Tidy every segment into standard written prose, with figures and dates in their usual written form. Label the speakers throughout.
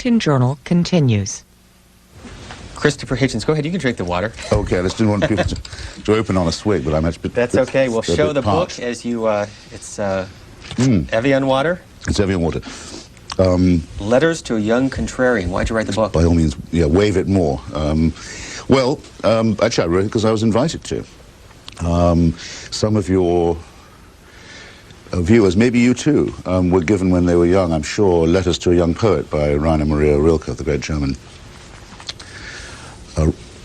Speaker 1: Washington Journal continues.
Speaker 2: Christopher Hitchens, go ahead. You can drink the water.
Speaker 3: Okay, I just didn't want people to open on a swig, but I'm actually...
Speaker 2: That's okay. We'll show the book as you... it's Evian water.
Speaker 3: It's Evian water.
Speaker 2: Letters to a Young Contrarian. Why'd you write the book?
Speaker 3: By all means, yeah, wave it more. Actually, I wrote it because I was invited to. Some of your viewers, maybe you too, were given when they were young, I'm sure, Letters to a Young Poet by Rainer Maria Rilke, the great German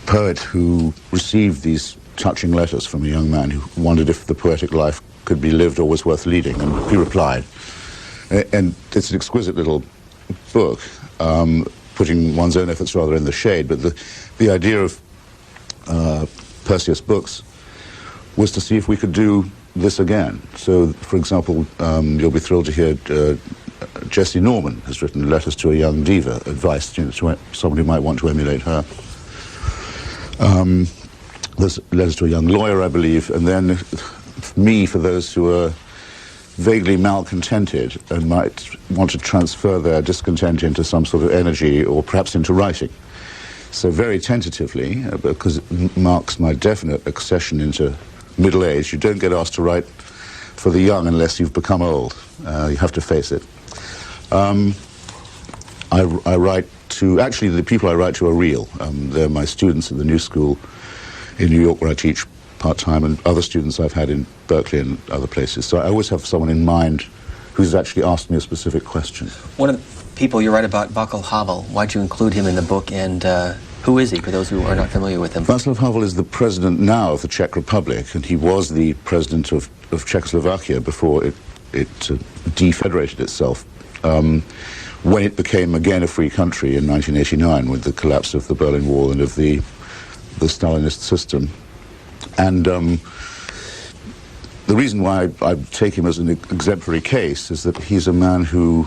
Speaker 3: poet who received these touching letters from a young man who wondered if the poetic life could be lived or was worth leading, and he replied. And it's an exquisite little book, putting one's own efforts rather in the shade, but the idea of Perseus Books was to see if we could do this again. So, for example, you'll be thrilled to hear Jessie Norman has written Letters to a Young Diva, advice to someone who might want to emulate her. There's Letters to a Young Lawyer, I believe, and then me for those who are vaguely malcontented and might want to transfer their discontent into some sort of energy or perhaps into writing. So very tentatively, because it marks my definite accession into middle age, you don't get asked to write for the young unless you've become old. You have to face it. I write to, actually the people I write to are real. They're my students at the New School in New York where I teach part-time, and other students I've had in Berkeley and other places. So I always have someone in mind who's actually asked me a specific question. One of
Speaker 2: the people you write about, Václav Havel, why'd you include him in the book, and who is he, for those who are not familiar with him?
Speaker 3: Václav Havel is the president now of the Czech Republic, and he was the president of Czechoslovakia before it defederated itself. When it became again a free country in 1989 with the collapse of the Berlin Wall and of the Stalinist system. And the reason why I take him as an exemplary case is that he's a man who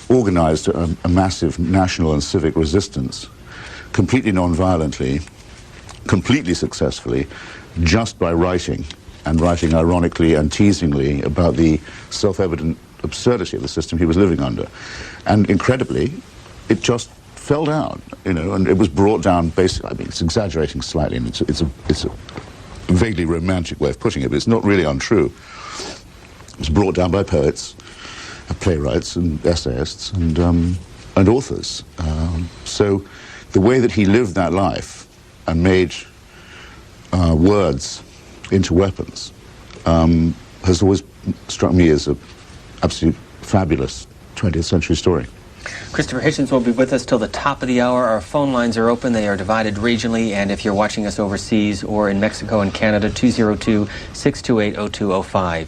Speaker 3: organized a massive national and civic resistance completely non-violently, completely successfully, just by writing, and writing ironically and teasingly about the self-evident absurdity of the system he was living under. And incredibly, it just fell down, you know, and it was brought down basically, I mean, it's exaggerating slightly, and it's a vaguely romantic way of putting it, but it's not really untrue. It's brought down by poets, playwrights, and essayists, and authors. So the way that he lived that life and made words into weapons has always struck me as an absolute fabulous 20th century story.
Speaker 2: Christopher Hitchens will be with us till the top of the hour. Our phone lines are open. They are divided regionally, and if you're watching us overseas or in Mexico and Canada, 202-628-0205.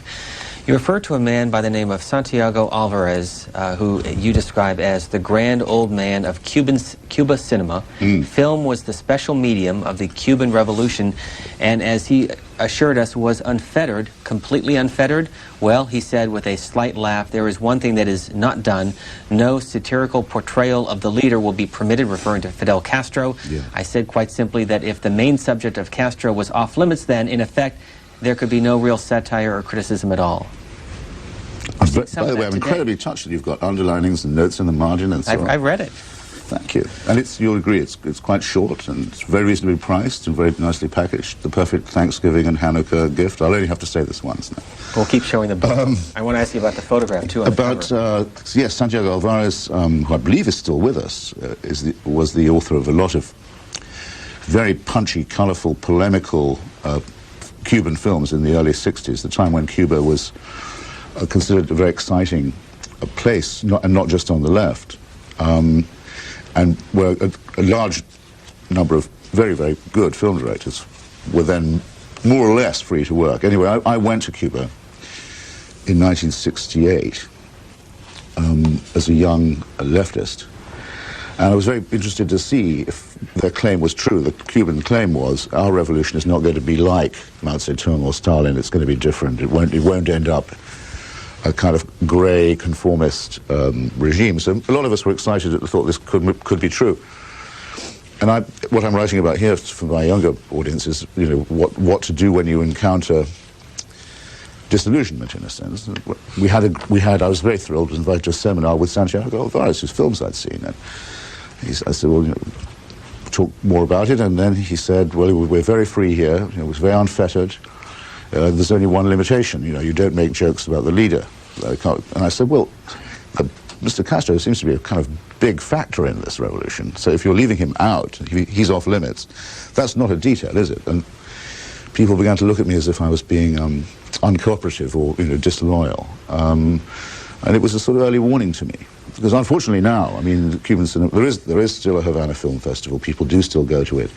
Speaker 2: You refer to a man by the name of Santiago Alvarez, who you describe as the grand old man of Cuba cinema. Film was the special medium of the Cuban Revolution, and as he assured us, was unfettered, completely unfettered. Well, he said with a slight laugh, there is one thing that is not done. No satirical portrayal of the leader will be permitted, referring to Fidel Castro. Yeah. I said quite simply that if the main subject of Castro was off limits, then, in effect, there could be no real satire or criticism at all.
Speaker 3: By the way, I'm incredibly touched that you've got underlinings and notes in the margin and so on.
Speaker 2: I've read it.
Speaker 3: Thank you. And you'll agree, it's quite short and it's very reasonably priced and very nicely packaged. The perfect Thanksgiving and Hanukkah gift. I'll only have to say this once now.
Speaker 2: We'll keep showing the book. I want to ask you about the photograph, too.
Speaker 3: Yes, Santiago Alvarez, who I believe is still with us, was the author of a lot of very punchy, colorful, polemical Cuban films in the early 60s, the time when Cuba was considered a very exciting place, and not just on the left, and where a large number of very, very good film directors were then more or less free to work. Anyway, I went to Cuba in 1968 as a young leftist, and I was very interested to see if their claim was true. The Cuban claim was, our revolution is not going to be like Mao Zedong or Stalin, it's going to be different. It won't end up a kind of grey, conformist regime. So a lot of us were excited at the thought this could be true. And what I'm writing about here for my younger audience is, you know, what to do when you encounter disillusionment in a sense. I was very thrilled to invite to a seminar with Santiago Alvarez, whose films I'd seen. And I said, well, talk more about it, and then he said, well, we're very free here, it was very unfettered. There's only one limitation, you don't make jokes about the leader. And I said, well, Mr. Castro seems to be a kind of big factor in this revolution, so if you're leaving him out, he's off limits. That's not a detail, is it? And people began to look at me as if I was being uncooperative or disloyal. And it was a sort of early warning to me. Because unfortunately now, I mean, the Cuban cinema, there is still a Havana Film Festival, people do still go to it,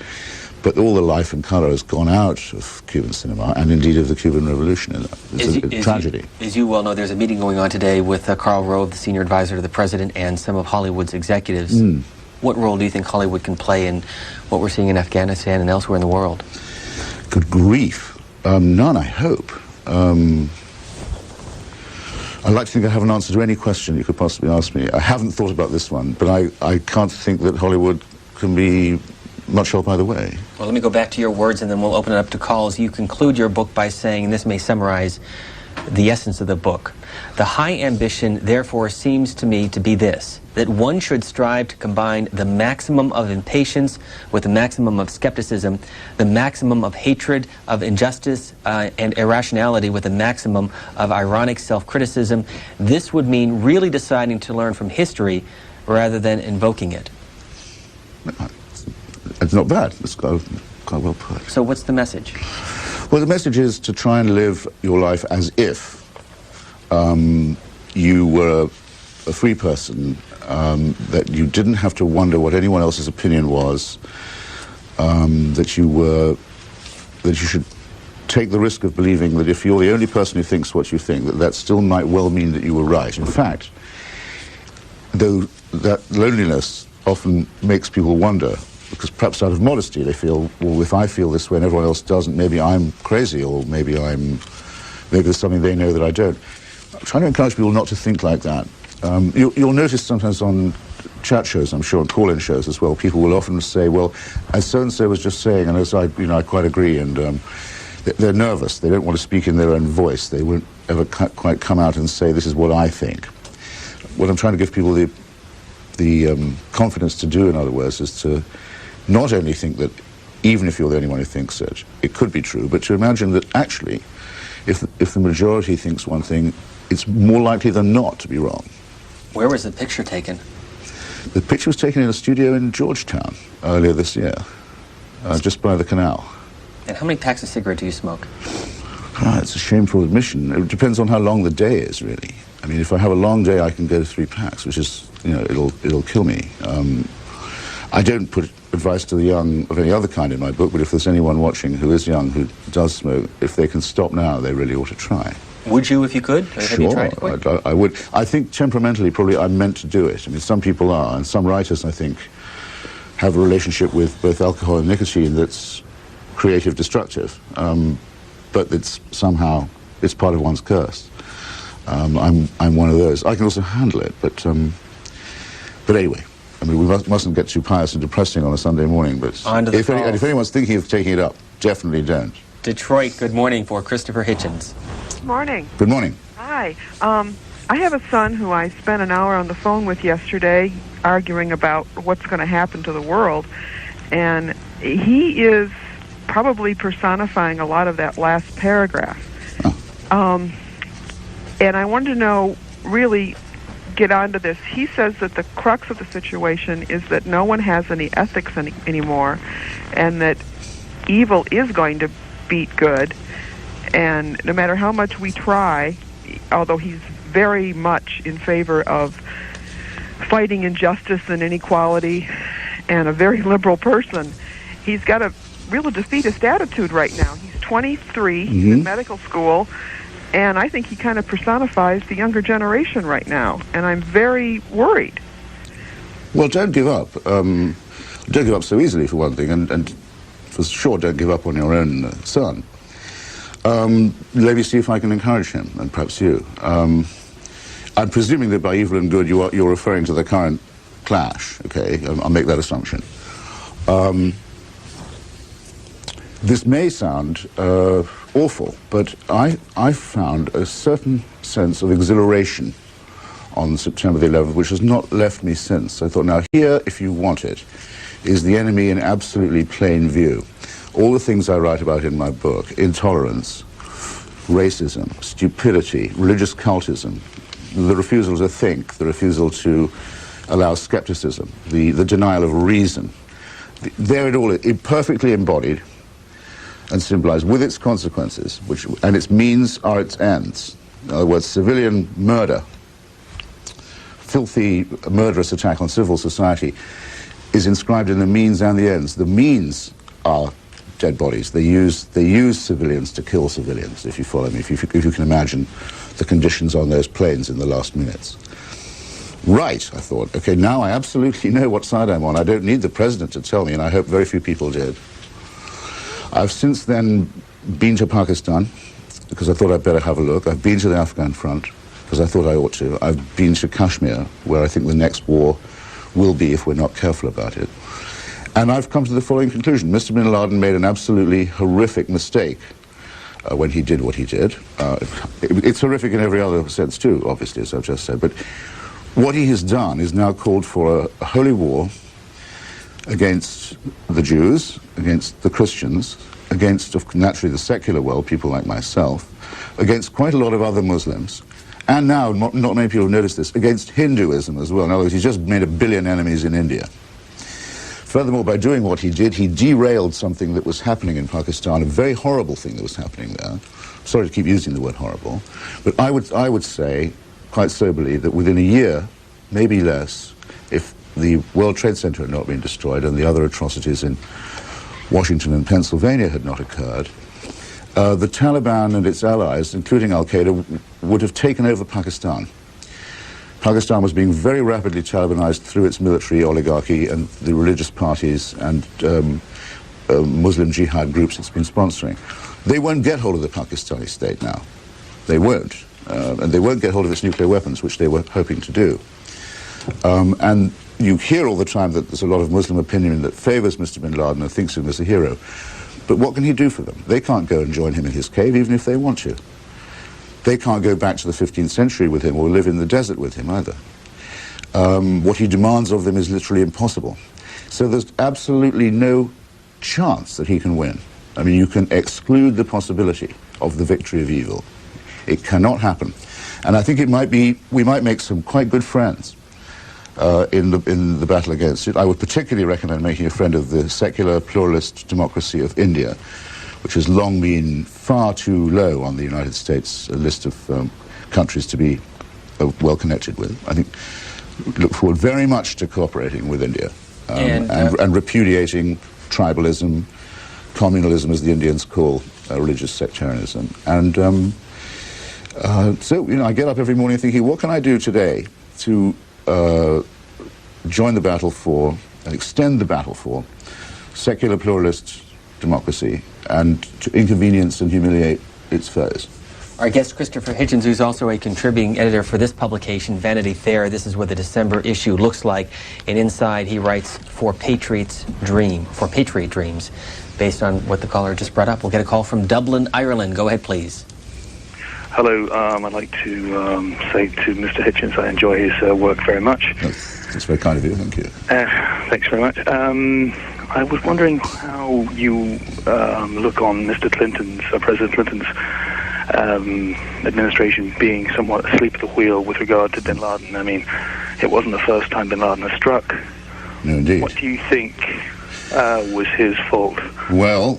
Speaker 3: but all the life and colour has gone out of Cuban cinema, and indeed of the Cuban Revolution. It's a tragedy.
Speaker 2: As you well know, there's a meeting going on today with Karl Rove, the senior advisor to the president, and some of Hollywood's executives. What role do you think Hollywood can play in what we're seeing in Afghanistan and elsewhere in the world?
Speaker 3: Good grief. None, I hope. I'd like to think I have an answer to any question you could possibly ask me. I haven't thought about this one, but I can't think that Hollywood can be much help either way.
Speaker 2: Well, let me go back to your words, and then we'll open it up to calls. You conclude your book by saying, and this may summarize the essence of the book, the high ambition, therefore, seems to me to be this, that one should strive to combine the maximum of impatience with the maximum of skepticism, the maximum of hatred, of injustice and irrationality with the maximum of ironic self-criticism. This would mean really deciding to learn from history rather than invoking it.
Speaker 3: It's not bad. It's quite well put.
Speaker 2: So what's the message?
Speaker 3: Well, the message is to try and live your life as if you were a free person, that you didn't have to wonder what anyone else's opinion was, that you should take the risk of believing that if you're the only person who thinks what you think, that still might well mean that you were right. In fact, though that loneliness often makes people wonder, because perhaps out of modesty they feel, well, if I feel this way and everyone else doesn't, maybe I'm crazy, or maybe there's something they know that I don't. I'm trying to encourage people not to think like that. You'll notice sometimes on chat shows, I'm sure, and call-in shows as well, people will often say, well, as so-and-so was just saying, and as I quite agree, and they're nervous, they don't want to speak in their own voice, they won't ever quite come out and say, this is what I think. What I'm trying to give people the confidence to do, in other words, is to not only think that even if you're the only one who thinks it, it could be true, but to imagine that actually, if the majority thinks one thing, it's more likely than not to be wrong.
Speaker 2: Where was the picture taken?
Speaker 3: The picture was taken in a studio in Georgetown earlier this year, just by the canal.
Speaker 2: And how many packs of cigarette do you smoke?
Speaker 3: It's a shameful admission. It depends on how long the day is, really. I mean, if I have a long day, I can go to 3 packs, which is, it'll kill me. I don't put advice to the young of any other kind in my book, but if there's anyone watching who is young, who does smoke, if they can stop now, they really ought to try.
Speaker 2: Would you if you could? Or have you tried to quit?
Speaker 3: I would. I think temperamentally, probably I'm meant to do it. I mean, some people are, and some writers, I think, have a relationship with both alcohol and nicotine that's creative destructive, but it's somehow, it's part of one's curse. I'm one of those. I can also handle it, but anyway, I mean, we mustn't get too pious and depressing on a Sunday morning, but if anyone's thinking of taking it up, definitely don't.
Speaker 2: Detroit, good morning for Christopher Hitchens.
Speaker 4: Good morning.
Speaker 3: Good morning.
Speaker 4: Hi. I have a son who I spent an hour on the phone with yesterday arguing about what's going to happen to the world, and he is probably personifying a lot of that last paragraph. Oh. And I wanted to know, really get onto this. He says that the crux of the situation is that no one has any ethics anymore, and that evil is going to beat good, and no matter how much we try, although he's very much in favor of fighting injustice and inequality and a very liberal person, he's got a real defeatist attitude right now. He's 23, he's in medical school, and I think he kind of personifies the younger generation right now, and I'm very worried.
Speaker 3: Well, don't give up. Don't give up so easily, for one thing, and for sure don't give up on your own son. Let me see if I can encourage him, and perhaps you. I'm presuming that by evil and good you're referring to the current clash, okay? I'll make that assumption. This may sound awful, but I found a certain sense of exhilaration on September the 11th, which has not left me since. I thought, now here, if you want it, is the enemy in absolutely plain view. All the things I write about in my book, intolerance, racism, stupidity, religious cultism, the refusal to think, the refusal to allow skepticism, the denial of reason. There it all is, perfectly embodied and symbolized with its consequences, and its means are its ends. In other words, civilian murder, filthy, murderous attack on civil society is inscribed in the means and the ends. The means are dead bodies. They use civilians to kill civilians, if you follow me, if you can imagine the conditions on those planes in the last minutes. Right, I thought, okay, now I absolutely know what side I'm on. I don't need the president to tell me, and I hope very few people did. I've since then been to Pakistan, because I thought I'd better have a look. I've been to the Afghan front, because I thought I ought to. I've been to Kashmir, where I think the next war will be if we're not careful about it. And I've come to the following conclusion. Mr. bin Laden made an absolutely horrific mistake when he did what he did. It's horrific in every other sense too, obviously, as I've just said. But what he has done is now called for a holy war against the Jews, against the Christians, against, naturally, the secular world, people like myself, against quite a lot of other Muslims, and now, not many people have noticed this, against Hinduism as well. In other words, he's just made 1 billion enemies in India. Furthermore, by doing what he did, he derailed something that was happening in Pakistan, a very horrible thing that was happening there. Sorry to keep using the word horrible, but I would say, quite soberly, that within a year, maybe less, if the World Trade Center had not been destroyed and the other atrocities in Washington and Pennsylvania had not occurred, the Taliban and its allies, including Al-Qaeda, would have taken over Pakistan. Pakistan was being very rapidly Talibanized through its military oligarchy and the religious parties and Muslim jihad groups it's been sponsoring. They won't get hold of the Pakistani state now. They won't. And they won't get hold of its nuclear weapons, which they were hoping to do. And you hear all the time that there's a lot of Muslim opinion that favors Mr. bin Laden and thinks him as a hero. But what can he do for them? They can't go and join him in his cave, even if they want to. They can't go back to the 15th century with him or live in the desert with him either. What he demands of them is literally impossible. So there's absolutely no chance that he can win. I mean, you can exclude the possibility of the victory of evil. It cannot happen. And I think it might be, we might make some quite good friends in the battle against it. I would particularly recommend making a friend of the secular pluralist democracy of India, which has long been far too low on the United States list of countries to be well connected with. I think look forward very much to cooperating with India and repudiating tribalism, communalism, as the Indians call religious sectarianism. And so, you know, I get up every morning thinking, what can I do today to join the battle for, and extend the battle for, secular pluralist democracy, and to inconvenience and humiliate its foes.
Speaker 2: Our guest, Christopher Hitchens, who's also a contributing editor for this publication, Vanity Fair. This is what the December issue looks like. And inside, he writes, For Patriot Dreams, based on what the caller just brought up. We'll get a call from Dublin, Ireland. Go ahead, please.
Speaker 5: Hello, I'd like to say to Mr. Hitchens I enjoy his work very much.
Speaker 3: That's very kind of you, thank you.
Speaker 5: Thanks very much. I was wondering how you look on Mr. Clinton's, President Clinton's administration being somewhat asleep at the wheel with regard to bin Laden. I mean, it wasn't the first time bin Laden has struck.
Speaker 3: No, indeed.
Speaker 5: What do you think was his fault?
Speaker 3: Well,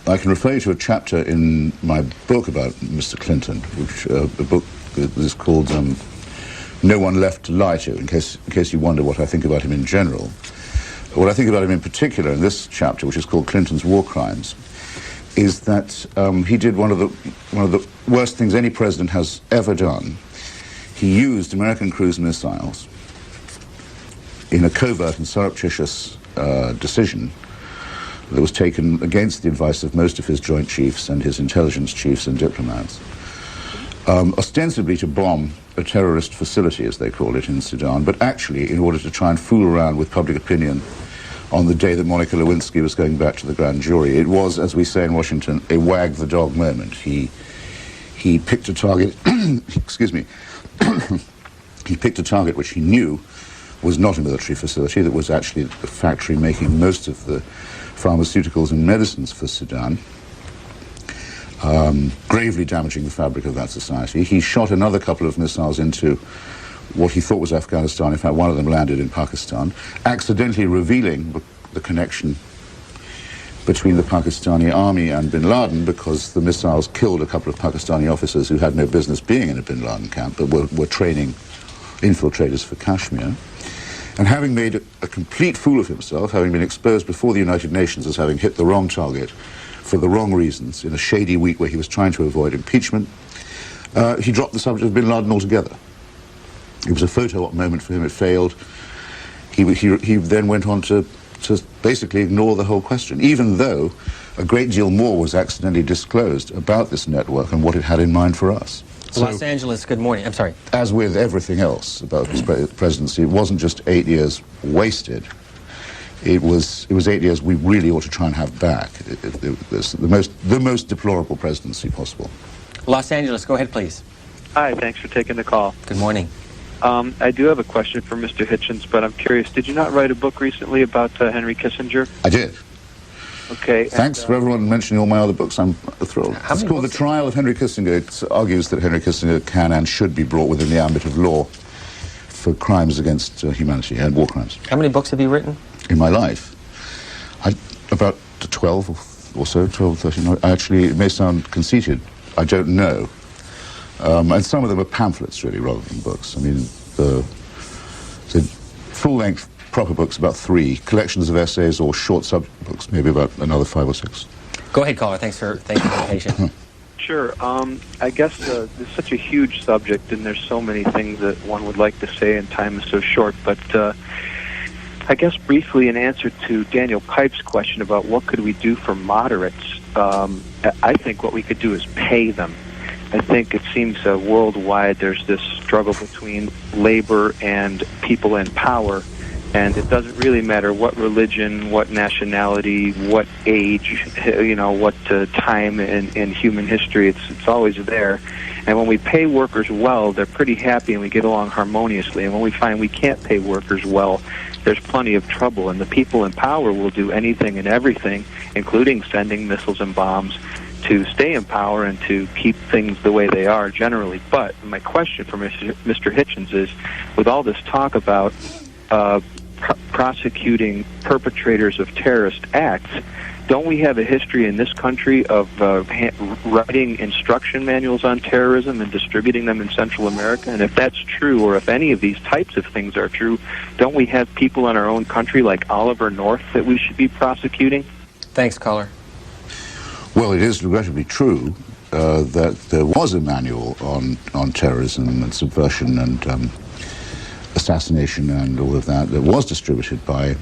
Speaker 3: I can refer you to a chapter in my book about Mr. Clinton, which a book is called No One Left to Lie To, in case you wonder what I think about him in general. What I think about him in particular in this chapter, which is called Clinton's War Crimes, is that he did one of the worst things any president has ever done. He used American cruise missiles in a covert and surreptitious decision that was taken against the advice of most of his Joint Chiefs and his intelligence chiefs and diplomats, ostensibly to bomb a terrorist facility, as they call it, in Sudan, but actually in order to try and fool around with public opinion on the day that Monica Lewinsky was going back to the grand jury. It was, as we say in Washington, a wag the dog moment. He picked a target, excuse me, he picked a target which he knew was not a military facility, that was actually a factory making most of the pharmaceuticals and medicines for Sudan, gravely damaging the fabric of that society. He shot another couple of missiles into what he thought was Afghanistan. In fact, one of them landed in Pakistan, accidentally revealing the connection between the Pakistani army and bin Laden, because the missiles killed a couple of Pakistani officers who had no business being in a bin Laden camp, but were training infiltrators for Kashmir. And having made a complete fool of himself, having been exposed before the United Nations as having hit the wrong target for the wrong reasons in a shady week where he was trying to avoid impeachment, he dropped the subject of bin Laden altogether. It was a photo op moment for him. It failed. He then went on to basically ignore the whole question, even though a great deal more was accidentally disclosed about this network and what it had in mind for us. So,
Speaker 2: Los Angeles, good morning. I'm sorry.
Speaker 3: as with everything else about his presidency, it wasn't just 8 years wasted. It was 8 years we really ought to try and have back. It was the most deplorable presidency possible.
Speaker 2: Los Angeles, go ahead, please.
Speaker 6: Hi, thanks for taking the call.
Speaker 2: Good morning.
Speaker 6: I do have a question for Mr. Hitchens, but I'm curious, did you not write a book recently about Henry Kissinger?
Speaker 3: I did.
Speaker 6: Okay.
Speaker 3: Thanks for everyone mentioning all my other books. I'm thrilled. It's called The Trial of Henry Kissinger. It argues that Henry Kissinger can and should be brought within the ambit of law for crimes against humanity and war crimes.
Speaker 2: How many books have you written?
Speaker 3: In my life, about 12 or so, 12, 13. Actually, it may sound conceited. I don't know. And some of them are pamphlets, really, rather than books. I mean, the full-length proper books, about 3. Collections of essays or short sub-books, maybe about another 5 or 6.
Speaker 2: Go ahead, caller. Thank you for being patient.
Speaker 6: Sure. I guess there's such a huge subject, and there's so many things that one would like to say, and time is so short. But I guess briefly, in answer to Daniel Pipe's question about what could we do for moderates, I think what we could do is pay them. I think it seems worldwide there's this struggle between labor and people in power, and it doesn't really matter what religion, what nationality, what age, what time in human history. It's always there. And when we pay workers well, they're pretty happy and we get along harmoniously. And when we find we can't pay workers well, there's plenty of trouble. And the people in power will do anything and everything, including sending missiles and bombs, to stay in power and to keep things the way they are generally. But my question for Mr. Hitchens is, with all this talk about prosecuting perpetrators of terrorist acts, don't we have a history in this country of writing instruction manuals on terrorism and distributing them in Central America? And if that's true, or if any of these types of things are true, don't we have people in our own country like Oliver North that we should be prosecuting?
Speaker 2: Thanks, caller.
Speaker 3: Well, it is regrettably true that there was a manual on terrorism and subversion and assassination and all of that was distributed by,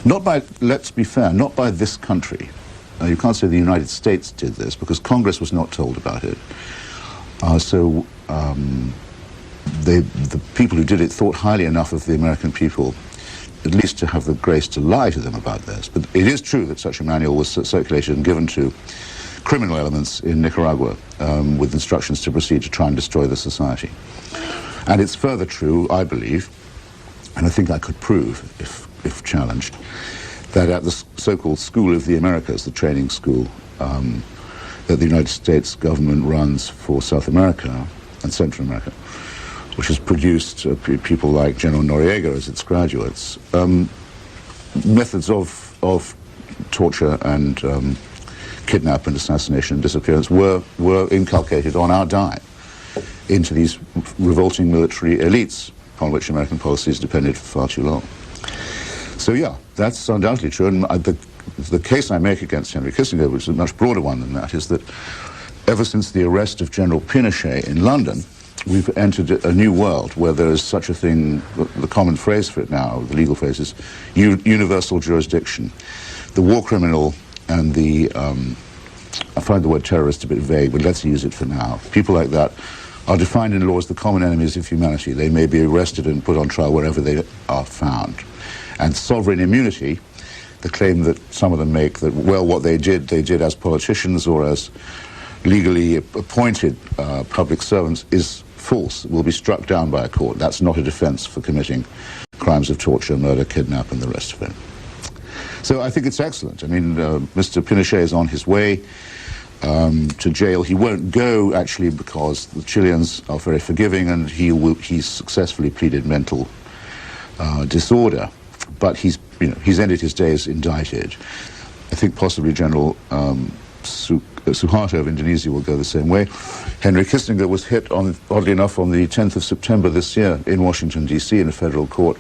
Speaker 3: not by, let's be fair, not by this country. You can't say the United States did this because Congress was not told about it. The people who did it thought highly enough of the American people at least to have the grace to lie to them about this. But it is true that such a manual was circulated and given to criminal elements in Nicaragua with instructions to proceed to try and destroy the society. And it's further true, I believe, and I think I could prove, if challenged, that at the so-called School of the Americas, the training school that the United States government runs for South America and Central America, which has produced people like General Noriega as its graduates, methods of torture and kidnap and assassination and disappearance were inculcated on our dime into these revolting military elites upon which American policies depended for far too long. So yeah, that's undoubtedly true, and the case I make against Henry Kissinger, which is a much broader one than that, is that ever since the arrest of General Pinochet in London, we've entered a new world where there is such a thing, the common phrase for it now, the legal phrase is universal jurisdiction. The war criminal and the, I find the word terrorist a bit vague, but let's use it for now. People like that are defined in law as the common enemies of humanity. They may be arrested and put on trial wherever they are found. And sovereign immunity, the claim that some of them make that, well, what they did as politicians or as legally appointed public servants is false, will be struck down by a court. That's not a defense for committing crimes of torture, murder, kidnap, and the rest of it. So I think it's excellent. I mean, Mr. Pinochet is on his way to jail. He won't go, actually, because the Chileans are very forgiving, and he's successfully pleaded mental disorder. But he's ended his days indicted. I think possibly General Suharto of Indonesia will go the same way. Henry Kissinger was hit, oddly enough, on the 10th of September this year in Washington, D.C., in a federal court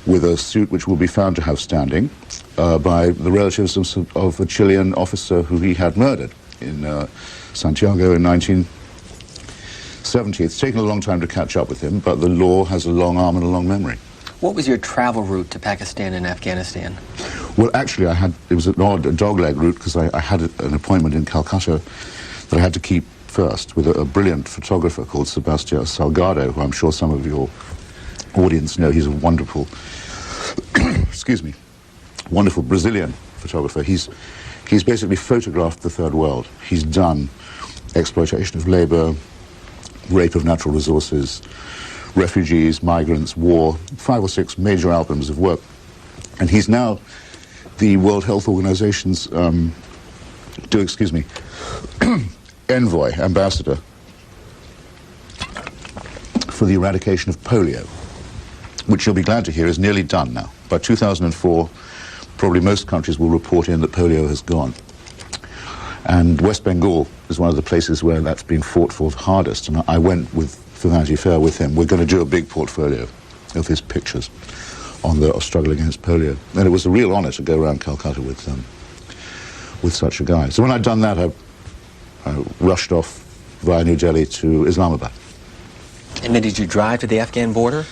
Speaker 3: with a suit which will be found to have standing by the relatives of a Chilean officer who he had murdered in Santiago in 1970. It's taken a long time to catch up with him, but the law has a long arm and a long memory.
Speaker 2: What was your travel route to Pakistan and Afghanistan?
Speaker 3: Well, actually, it was an odd dogleg route because I had an appointment in Calcutta that I had to keep first with a brilliant photographer called Sebastião Salgado, who I'm sure some of your audience know. He's a wonderful, excuse me, wonderful Brazilian photographer. He's basically photographed the Third World. He's done exploitation of labor, rape of natural resources, refugees, migrants, war, 5 or 6 major albums of work. And he's now the World Health Organization's envoy, ambassador for the eradication of polio, which you'll be glad to hear is nearly done now. By 2004, probably most countries will report in that polio has gone. And West Bengal is one of the places where that's been fought for the hardest. And I went for Vanity Fair with him. We're going to do a big portfolio of his pictures on the struggle against polio. And it was a real honor to go around Calcutta with such a guy. So when I'd done that, I rushed off via New Delhi to Islamabad.
Speaker 2: And then did you drive to the Afghan border?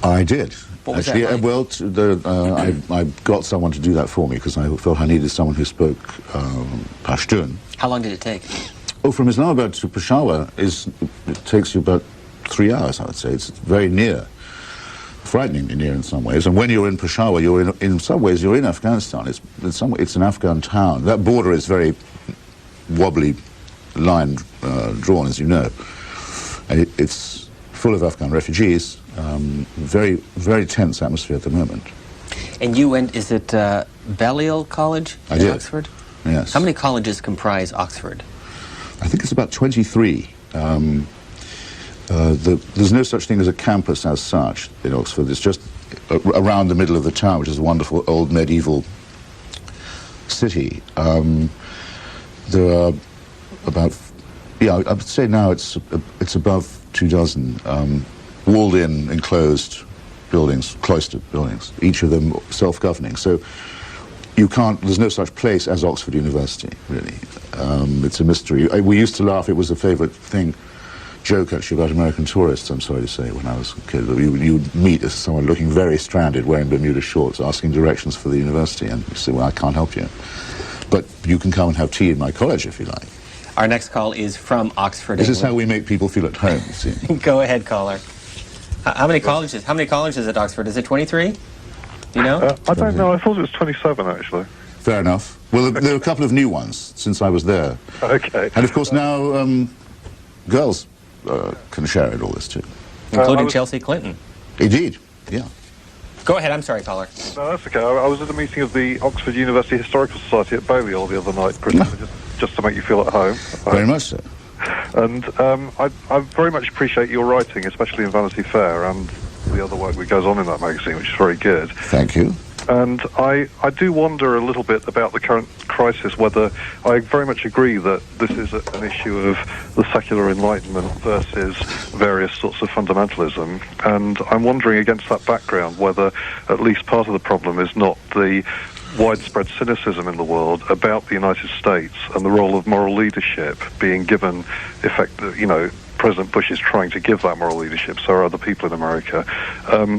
Speaker 3: I did.
Speaker 2: What was
Speaker 3: actually,
Speaker 2: that like?
Speaker 3: Well, I got someone to do that for me because I felt I needed someone who spoke Pashtun.
Speaker 2: How long did it take?
Speaker 3: Oh, from Islamabad to Peshawar, it takes you about 3 hours, I would say. It's very near, frighteningly near in some ways. And when you're in Peshawar, in some ways you're in Afghanistan. It's an Afghan town. That border is very wobbly line drawn, as you know. And it's full of Afghan refugees. Very, very tense atmosphere at the moment.
Speaker 2: And you went, is it Balliol College in Oxford?
Speaker 3: Yes.
Speaker 2: How many colleges comprise Oxford?
Speaker 3: I think it's about 23. There's no such thing as a campus as such in Oxford. It's just around the middle of the town, which is a wonderful old medieval city. There are about, I would say now it's above 24, walled-in, enclosed buildings, cloistered buildings, each of them self-governing. So there's no such place as Oxford University, really. It's a mystery. We used to laugh, it was a favorite joke actually about American tourists, I'm sorry to say, when I was a kid. You'd meet someone looking very stranded, wearing Bermuda shorts, asking directions for the university, and you say, well, I can't help you. But you can come and have tea in my college if you like.
Speaker 2: Our next call is from Oxford,
Speaker 3: This is how we make people feel at home, you see.
Speaker 2: Go ahead, caller. How many colleges at Oxford? Is it 23? You know?
Speaker 7: I don't know. I thought it was 27, actually.
Speaker 3: Fair enough. Well, there are a couple of new ones since I was there.
Speaker 7: Okay.
Speaker 3: And of course now girls can share it all this too.
Speaker 2: Including Chelsea Clinton.
Speaker 3: Indeed, yeah.
Speaker 2: Go ahead, I'm sorry, caller.
Speaker 7: No, that's okay. I was at a meeting of the Oxford University Historical Society at Balliol the other night, just to make you feel at home.
Speaker 3: Very much so.
Speaker 7: And I very much appreciate your writing, especially in Vanity Fair, and the other work that goes on in that magazine, which is very good.
Speaker 3: Thank you.
Speaker 7: And I do wonder a little bit about the current crisis, whether I very much agree that this is an issue of the secular Enlightenment versus various sorts of fundamentalism. And I'm wondering against that background whether at least part of the problem is not the widespread cynicism in the world about the United States and the role of moral leadership being given President Bush is trying to give that moral leadership, so are other people in America.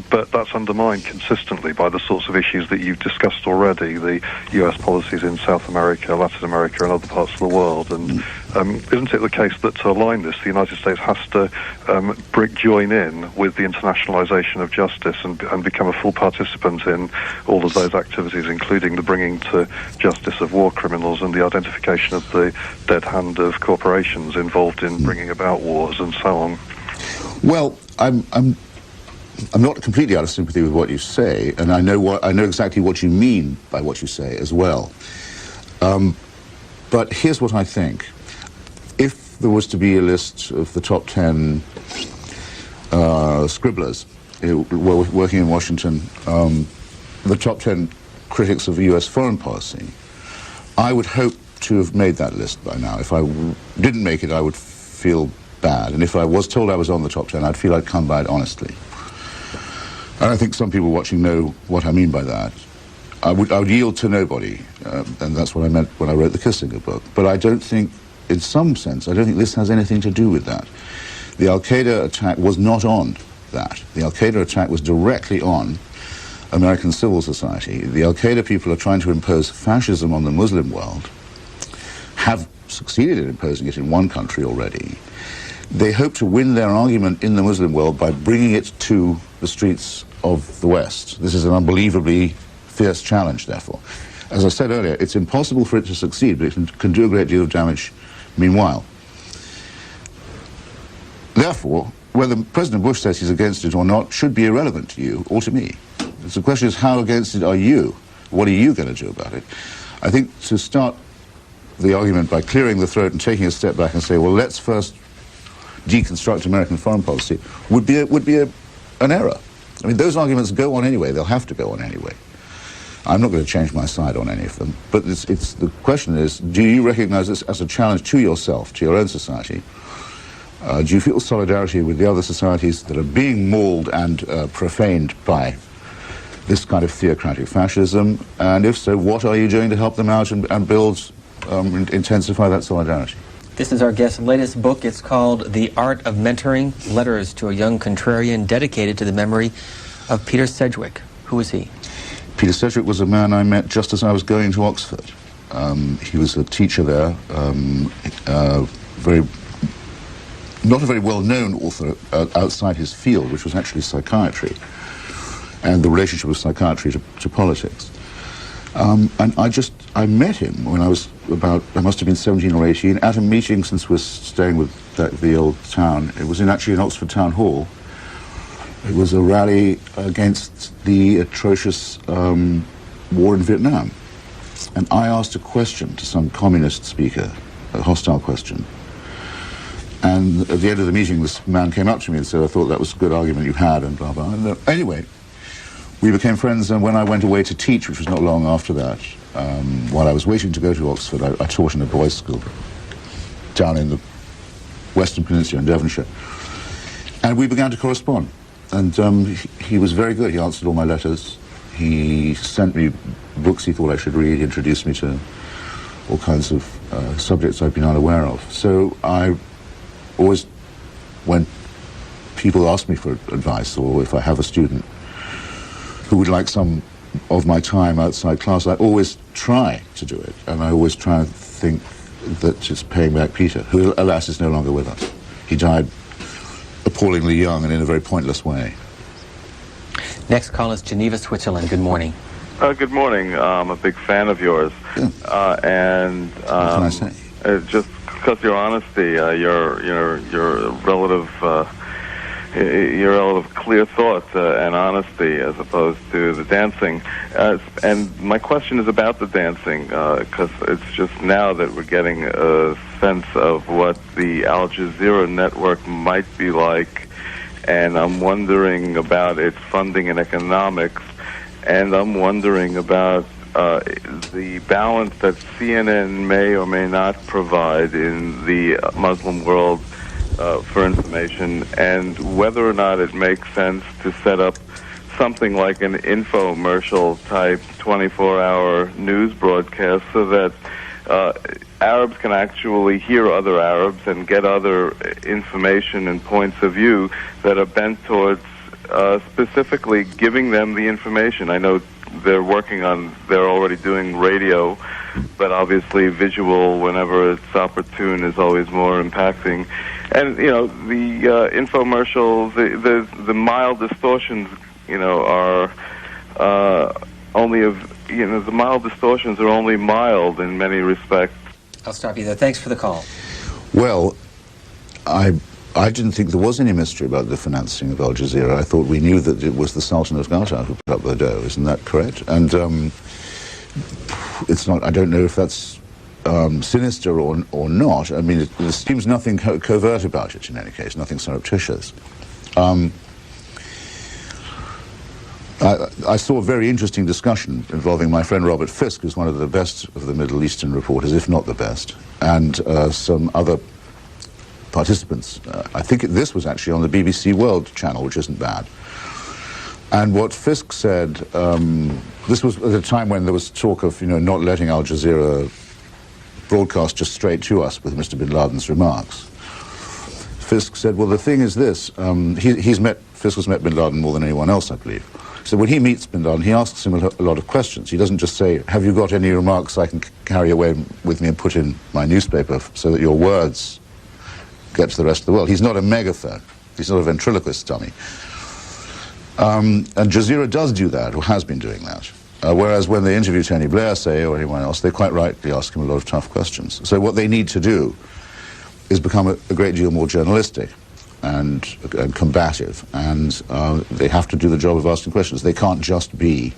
Speaker 7: But that's undermined consistently by the sorts of issues that you've discussed already, the US policies in South America, Latin America, and other parts of the world. And isn't it the case that to align this, the United States has to join in with the internationalization of justice and become a full participant in all of those activities, including the bringing to justice of war criminals and the identification of the dead hand of corporations involved in bringing about wars and so on?
Speaker 3: Well, I'm not completely out of sympathy with what you say, and I know exactly what you mean by what you say as well. But here's what I think. If there was to be a list of the top 10 scribblers working in Washington, the top 10 critics of U.S. foreign policy, I would hope to have made that list by now. If I didn't make it, I would feel bad. And if I was told I was on the top 10, I'd feel I'd come by it honestly. And I think some people watching know what I mean by that. I would yield to nobody, and that's what I meant when I wrote the Kissinger book. But I don't think, in some sense, I don't think this has anything to do with that. The Al-Qaeda attack was not on that. The Al-Qaeda attack was directly on American civil society. The Al-Qaeda people are trying to impose fascism on the Muslim world, have succeeded in imposing it in one country already. They hope to win their argument in the Muslim world by bringing it to the streets of the West. This is an unbelievably fierce challenge, therefore. As I said earlier, it's impossible for it to succeed, but it can do a great deal of damage meanwhile. Therefore, whether President Bush says he's against it or not should be irrelevant to you or to me. The question is, how against it are you? What are you going to do about it? I think to start the argument by clearing the throat and taking a step back and say, well, let's first deconstruct American foreign policy would be an error. I mean, those arguments go on anyway. They'll have to go on anyway. I'm not going to change my side on any of them. But the question is, do you recognize this as a challenge to yourself, to your own society? Do you feel solidarity with the other societies that are being mauled and profaned by this kind of theocratic fascism? And if so, what are you doing to help them out and build, intensify that solidarity?
Speaker 2: This is our guest's latest book. It's called The Art of Mentoring, Letters to a Young Contrarian, dedicated to the memory of Peter Sedgwick. Who is he?
Speaker 3: Peter Sedgwick was a man I met just as I was going to Oxford. He was a teacher there, not a very well-known author outside his field, which was actually psychiatry, and the relationship of psychiatry to politics. And I met him when I was I must have been 17 or 18, at a meeting, since we're staying with the old town. It was actually in Oxford Town Hall. It was a rally against the atrocious war in Vietnam. And I asked a question to some communist speaker, a hostile question. And at the end of the meeting, this man came up to me and said, I thought that was a good argument you had, and blah, blah. And, anyway, we became friends, and when I went away to teach, which was not long after that, while I was waiting to go to Oxford, I taught in a boys' school down in the Western Peninsula in Devonshire. And we began to correspond. And he was very good. He answered all my letters. He sent me books he thought I should read. He introduced me to all kinds of subjects I'd been unaware of. So I always, when people ask me for advice, or if I have a student who would like some of my time outside class, I always try to do it. And I always try and think that it's paying back Peter, who, alas, is no longer with us. He died appallingly young and in a very pointless way.
Speaker 2: Next call is Geneva, Switzerland. Good morning.
Speaker 8: Good morning. I'm a big fan of yours.
Speaker 3: Yeah.
Speaker 8: And
Speaker 3: what can I say?
Speaker 8: Just because your honesty, your relative clear thought and honesty, as opposed to the dancing. And my question is about the dancing, because it's just now that we're getting a sense of what the Al Jazeera network might be like, and I'm wondering about its funding and economics, and I'm wondering about the balance that CNN may or may not provide in the Muslim world for information, and whether or not it makes sense to set up something like an infomercial type 24-hour news broadcast so that Arabs can actually hear other Arabs and get other information and points of view that are bent towards specifically giving them the information. I know they're already doing radio but obviously visual, whenever it's opportune, is always more impacting. And, you know, the infomercials, the mild distortions, you know, are the mild distortions are only mild in many respects.
Speaker 2: I'll stop you there. Thanks for the call.
Speaker 3: Well, I didn't think there was any mystery about the financing of Al Jazeera. I thought we knew that it was the Sultan of Qatar who put up the dough. Isn't that correct? And it's not. I don't know if that's sinister or not. I mean, there seems nothing covert about it in any case. Nothing surreptitious. I saw a very interesting discussion involving my friend Robert Fisk, who's one of the best of the Middle Eastern reporters, if not the best, and some other participants. I think this was actually on the BBC World channel, which isn't bad. And what Fisk said, this was at a time when there was talk of, you know, not letting Al Jazeera broadcast just straight to us with Mr. bin Laden's remarks. Fisk said, well, the thing is this, Fisk has met bin Laden more than anyone else, I believe. So when he meets bin Laden, he asks him a lot of questions. He doesn't just say, have you got any remarks I can carry away with me and put in my newspaper so that your words get to the rest of the world? He's not a megaphone. He's not a ventriloquist dummy. And Jazeera does do that, or has been doing that. Whereas when they interview Tony Blair, say, or anyone else, they quite rightly ask him a lot of tough questions. So what they need to do is become a great deal more journalistic and combative, and they have to do the job of asking questions. They can't just be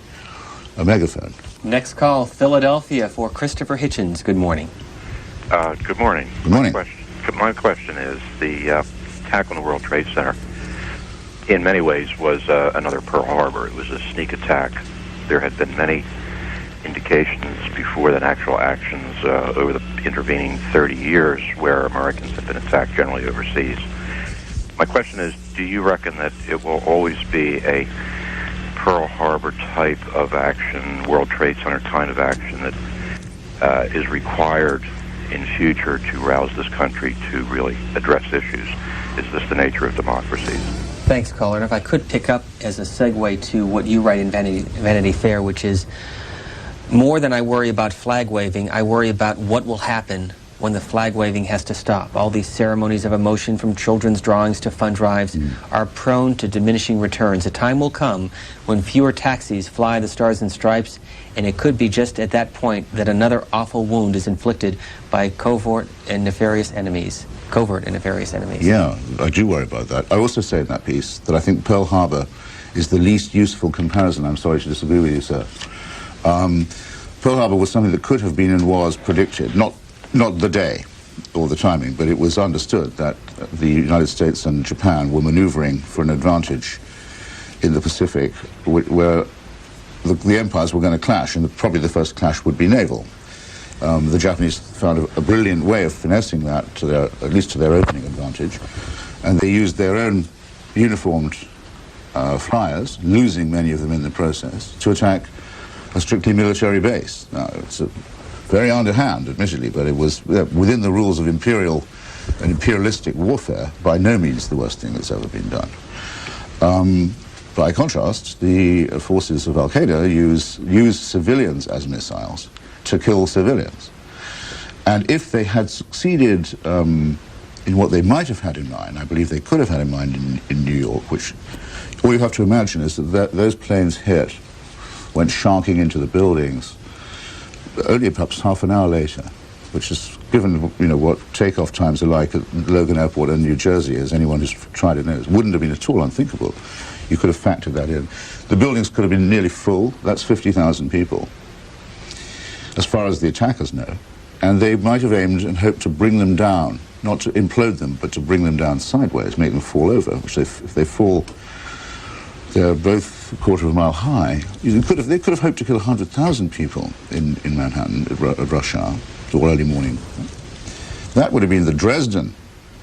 Speaker 3: a megaphone.
Speaker 2: Next call, Philadelphia, for Christopher Hitchens. Good morning.
Speaker 9: Good morning.
Speaker 3: Good morning.
Speaker 9: My question is, the attack on the World Trade Center, in many ways, was another Pearl Harbor. It was a sneak attack. There had been many indications before than actual actions over the intervening 30 years where Americans have been attacked, generally overseas. My question is, do you reckon that it will always be a Pearl Harbor type of action, World Trade Center kind of action that is required in future to rouse this country to really address issues? Is this the nature of democracy?
Speaker 2: Thanks, caller. And if I could pick up as a segue to what you write in Vanity Fair, which is, more than I worry about flag waving, I worry about what will happen when the flag waving has to stop. All these ceremonies of emotion, from children's drawings to fund drives, are prone to diminishing returns. A time will come when fewer taxis fly the Stars and Stripes, and it could be just at that point that another awful wound is inflicted by covert and nefarious enemies.
Speaker 3: Yeah, I do worry about that. I also say in that piece that I think Pearl Harbor is the least useful comparison. I'm sorry to disagree with you, sir. Pearl Harbor was something that could have been and was predicted, not the day or the timing, but it was understood that the United States and Japan were maneuvering for an advantage in the Pacific, where the empires were going to clash, and probably the first clash would be naval. The Japanese found a brilliant way of finessing that, at least to their opening advantage, and they used their own uniformed flyers, losing many of them in the process, to attack a strictly military base. Now, it's very underhand, admittedly, but it was within the rules of imperial and imperialistic warfare, by no means the worst thing that's ever been done. By contrast, the forces of Al-Qaeda use civilians as missiles to kill civilians. And if they had succeeded in what they might have had in mind, I believe they could have had in mind in New York, which all you have to imagine is that those planes hit, went sharking into the buildings, only perhaps half an hour later, which is, given, you know, what takeoff times are like at Logan Airport in New Jersey, as anyone who's tried it knows, wouldn't have been at all unthinkable. You could have factored that in. The buildings could have been nearly full. That's 50,000 people, as far as the attackers know. And they might have aimed and hoped to bring them down, not to implode them, but to bring them down sideways, make them fall over, which if they fall, they're both a quarter of a mile high. They could have hoped to kill 100,000 people in Manhattan at rush hour, or early morning. That would have been the Dresden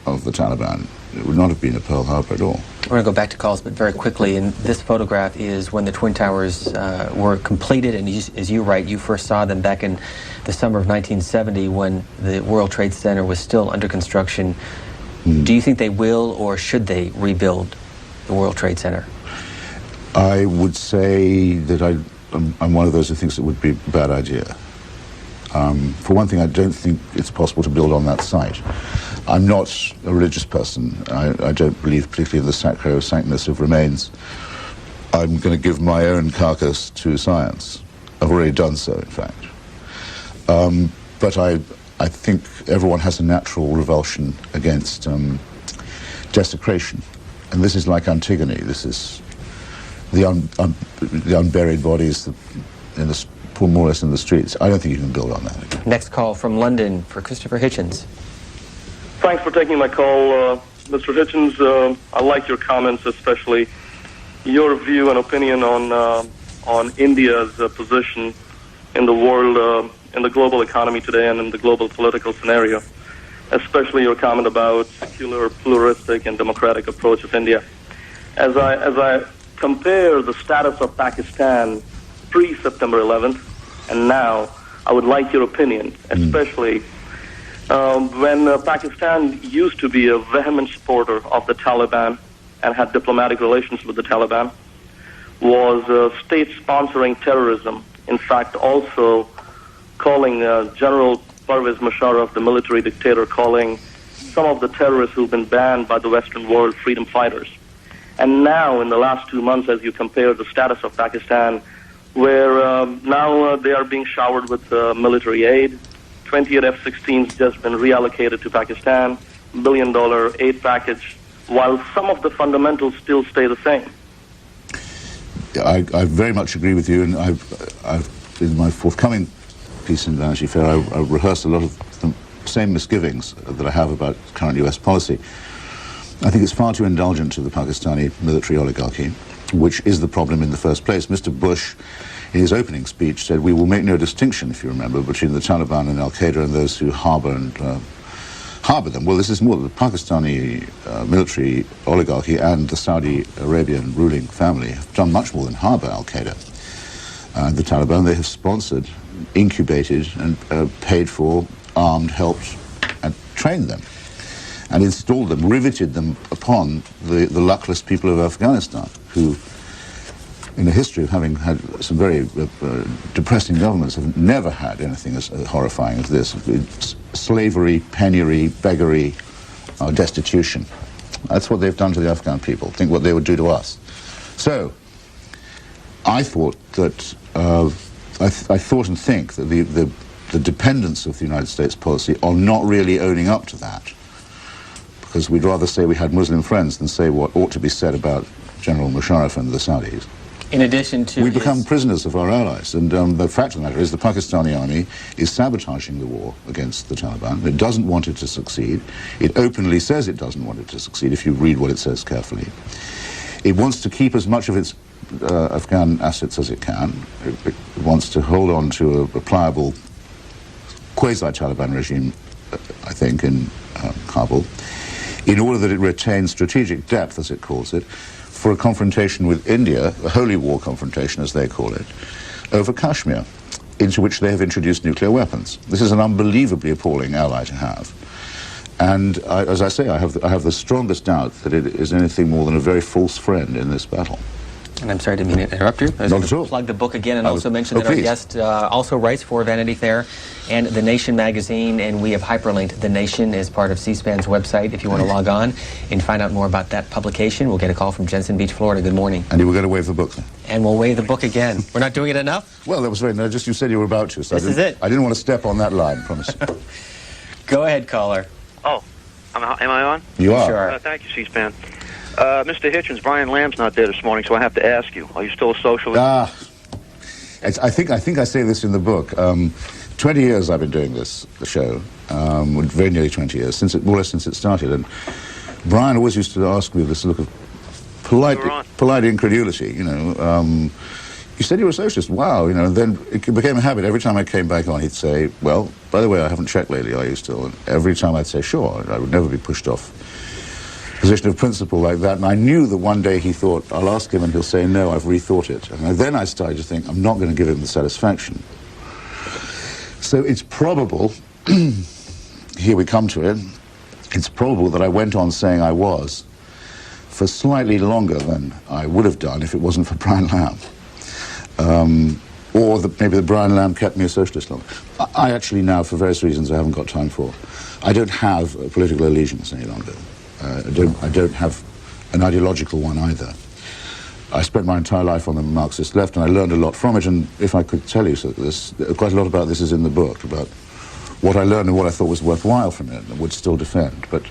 Speaker 3: of the Taliban. It would not have been a Pearl Harbor at all.
Speaker 2: We're going to go back to calls, but very quickly. And this photograph is when the Twin Towers were completed, and as you write, you first saw them back in the summer of 1970 when the World Trade Center was still under construction. Do you think they will, or should they rebuild the World Trade Center?
Speaker 3: I would say that I'm one of those who thinks it would be a bad idea. For one thing, I don't think it's possible to build on that site. I'm not a religious person. I don't believe particularly in the sacrosanctness of remains. I'm going to give my own carcass to science. I've already done so, in fact. But I think everyone has a natural revulsion against desecration. And this is like Antigone. This is the unburied bodies more or less in the streets. I don't think you can build on that.
Speaker 2: Next call from London for Christopher Hitchens.
Speaker 10: Thanks for taking my call, Mr. Hitchens. I like your comments, especially your view and opinion on India's position in the world, in the global economy today, and in the global political scenario. Especially your comment about secular, pluralistic, and democratic approach of India. As I compare the status of Pakistan pre-September 11th and now, I would like your opinion, especially when Pakistan used to be a vehement supporter of the Taliban and had diplomatic relations with the Taliban, was state-sponsoring terrorism, in fact also calling General Pervez Musharraf, the military dictator, calling some of the terrorists who've been banned by the Western world freedom fighters. And now, in the last 2 months, as you compare the status of Pakistan, where now they are being showered with military aid, 28 F-16s just been reallocated to Pakistan, $1 billion aid package, while some of the fundamentals still stay the same.
Speaker 3: I very much agree with you, and I've in my forthcoming piece in Vanity Fair, I rehearsed a lot of the same misgivings that I have about current US policy. I think it's far too indulgent to the Pakistani military oligarchy, which is the problem in the first place. Mr. Bush, in his opening speech, said, we will make no distinction, if you remember, between the Taliban and Al-Qaeda and those who harbor them. Well, this is more the Pakistani military oligarchy and the Saudi Arabian ruling family have done much more than harbor Al-Qaeda. The Taliban, they have sponsored, incubated, and paid for, armed, helped, and trained them, and installed them, riveted them upon the luckless people of Afghanistan, who, in a history of having had some very depressing governments, have never had anything as horrifying as this. It's slavery, penury, beggary, destitution. That's what they've done to the Afghan people. Think what they would do to us. So, I thought that, I thought and think that the dependence of the United States policy on not really owning up to that, because we'd rather say we had Muslim friends than say what ought to be said about General Musharraf and the Saudis.
Speaker 2: In addition to...
Speaker 3: We become prisoners of our allies, and the fact of the matter is the Pakistani army is sabotaging the war against the Taliban. It doesn't want it to succeed. It openly says it doesn't want it to succeed, if you read what it says carefully. It wants to keep as much of its Afghan assets as it can. It wants to hold on to a pliable quasi-Taliban regime, I think, in Kabul, in order that it retains strategic depth, as it calls it, for a confrontation with India, a holy war confrontation, as they call it, over Kashmir, into which they have introduced nuclear weapons. This is an unbelievably appalling ally to have. And as I say, I have the strongest doubt that it is anything more than a very false friend in this battle.
Speaker 2: And I'm sorry to interrupt you. I was going to plug the book again and also mention that our guest also writes for Vanity Fair and The Nation magazine, and we have hyperlinked The Nation as part of C-SPAN's website if you want to log on and find out more about that publication. We'll get a call from Jensen Beach, Florida. Good morning.
Speaker 3: And you were going to waive the book then?
Speaker 2: And we'll waive the book again. We're not doing it enough?
Speaker 3: Well, that was very, no, just you said you were about to. So
Speaker 2: this is it.
Speaker 3: I didn't want to step on that line, promise you.
Speaker 2: Go ahead, caller.
Speaker 11: Oh, am I on?
Speaker 3: You are.
Speaker 2: Sure.
Speaker 11: Thank you, C-SPAN. Mr. Hitchens, Brian Lamb's not there this morning, so I have to ask you, are you still a socialist?
Speaker 3: I think I say this in the book. 20 years I've been doing the show, very nearly 20 years, more or less since it started. And Brian always used to ask me with this look of polite incredulity, you know. You said you were a socialist, wow, you know, and then it became a habit. Every time I came back on, he'd say, well, by the way, I haven't checked lately, are you still? And every time I'd say, sure, I would never be pushed off position of principle like that, and I knew that one day he thought, I'll ask him and he'll say, no, I've rethought it. And then I started to think, I'm not going to give him the satisfaction. So it's probable, here we come to it, it's probable that I went on saying I was for slightly longer than I would have done if it wasn't for Brian Lamb. or maybe the Brian Lamb kept me a socialist longer. I actually now, for various reasons I haven't got time for, I don't have a political allegiance any longer. I don't have an ideological one either. I spent my entire life on the Marxist left, and I learned a lot from it, and if I could tell you quite a lot about this is in the book, about what I learned and what I thought was worthwhile from it, and would still defend. But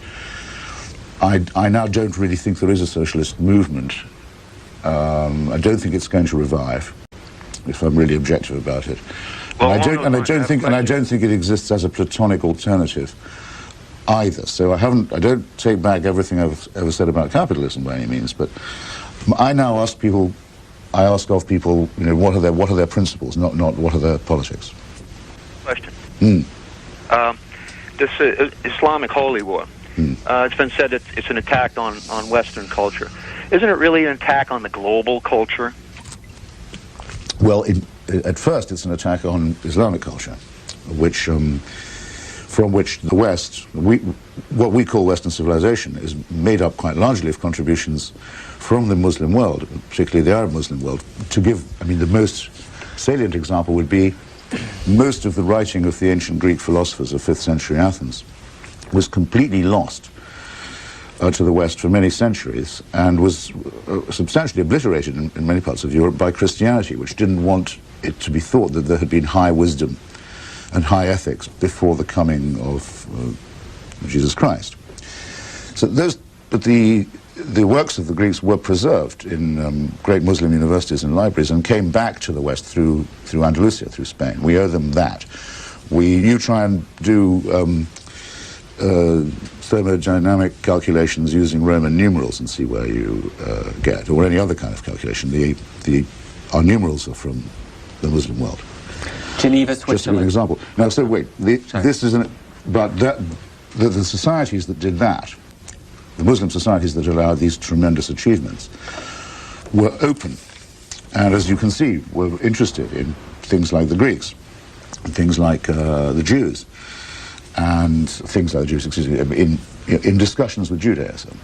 Speaker 3: I now don't really think there is a socialist movement. I don't think it's going to revive, if I'm really objective about it.
Speaker 11: Well,
Speaker 3: and I don't think it exists as a platonic alternative either. So I don't take back everything I've ever said about capitalism by any means, but I now ask people, of people, you know, what are their principles, not what are their politics.
Speaker 11: Question. This Islamic holy war. It's been said that it's an attack on Western culture. Isn't it really an attack on the global culture?
Speaker 3: Well, at first it's an attack on Islamic culture, which, from which the West, what we call Western civilization, is made up quite largely of contributions from the Muslim world, particularly the Arab Muslim world. To give, I mean, the most salient example would be most of the writing of the ancient Greek philosophers of 5th century Athens was completely lost to the West for many centuries, and was substantially obliterated in many parts of Europe by Christianity, which didn't want it to be thought that there had been high wisdom and high ethics before the coming of Jesus Christ. So the works of the Greeks were preserved in great Muslim universities and libraries, and came back to the West through Andalusia, through Spain. We owe them that. You try and do thermodynamic calculations using Roman numerals and see where you get, or any other kind of calculation. Our numerals are from the Muslim world.
Speaker 2: Geneva,
Speaker 3: Just to give
Speaker 2: Switzerland.
Speaker 3: an example. Now, so wait, this is the societies that did that, the Muslim societies that allowed these tremendous achievements, were open, and as you can see, were interested in things like the Greeks, and things like the Jews, and things like the Jews, excuse me, in discussions with Judaism.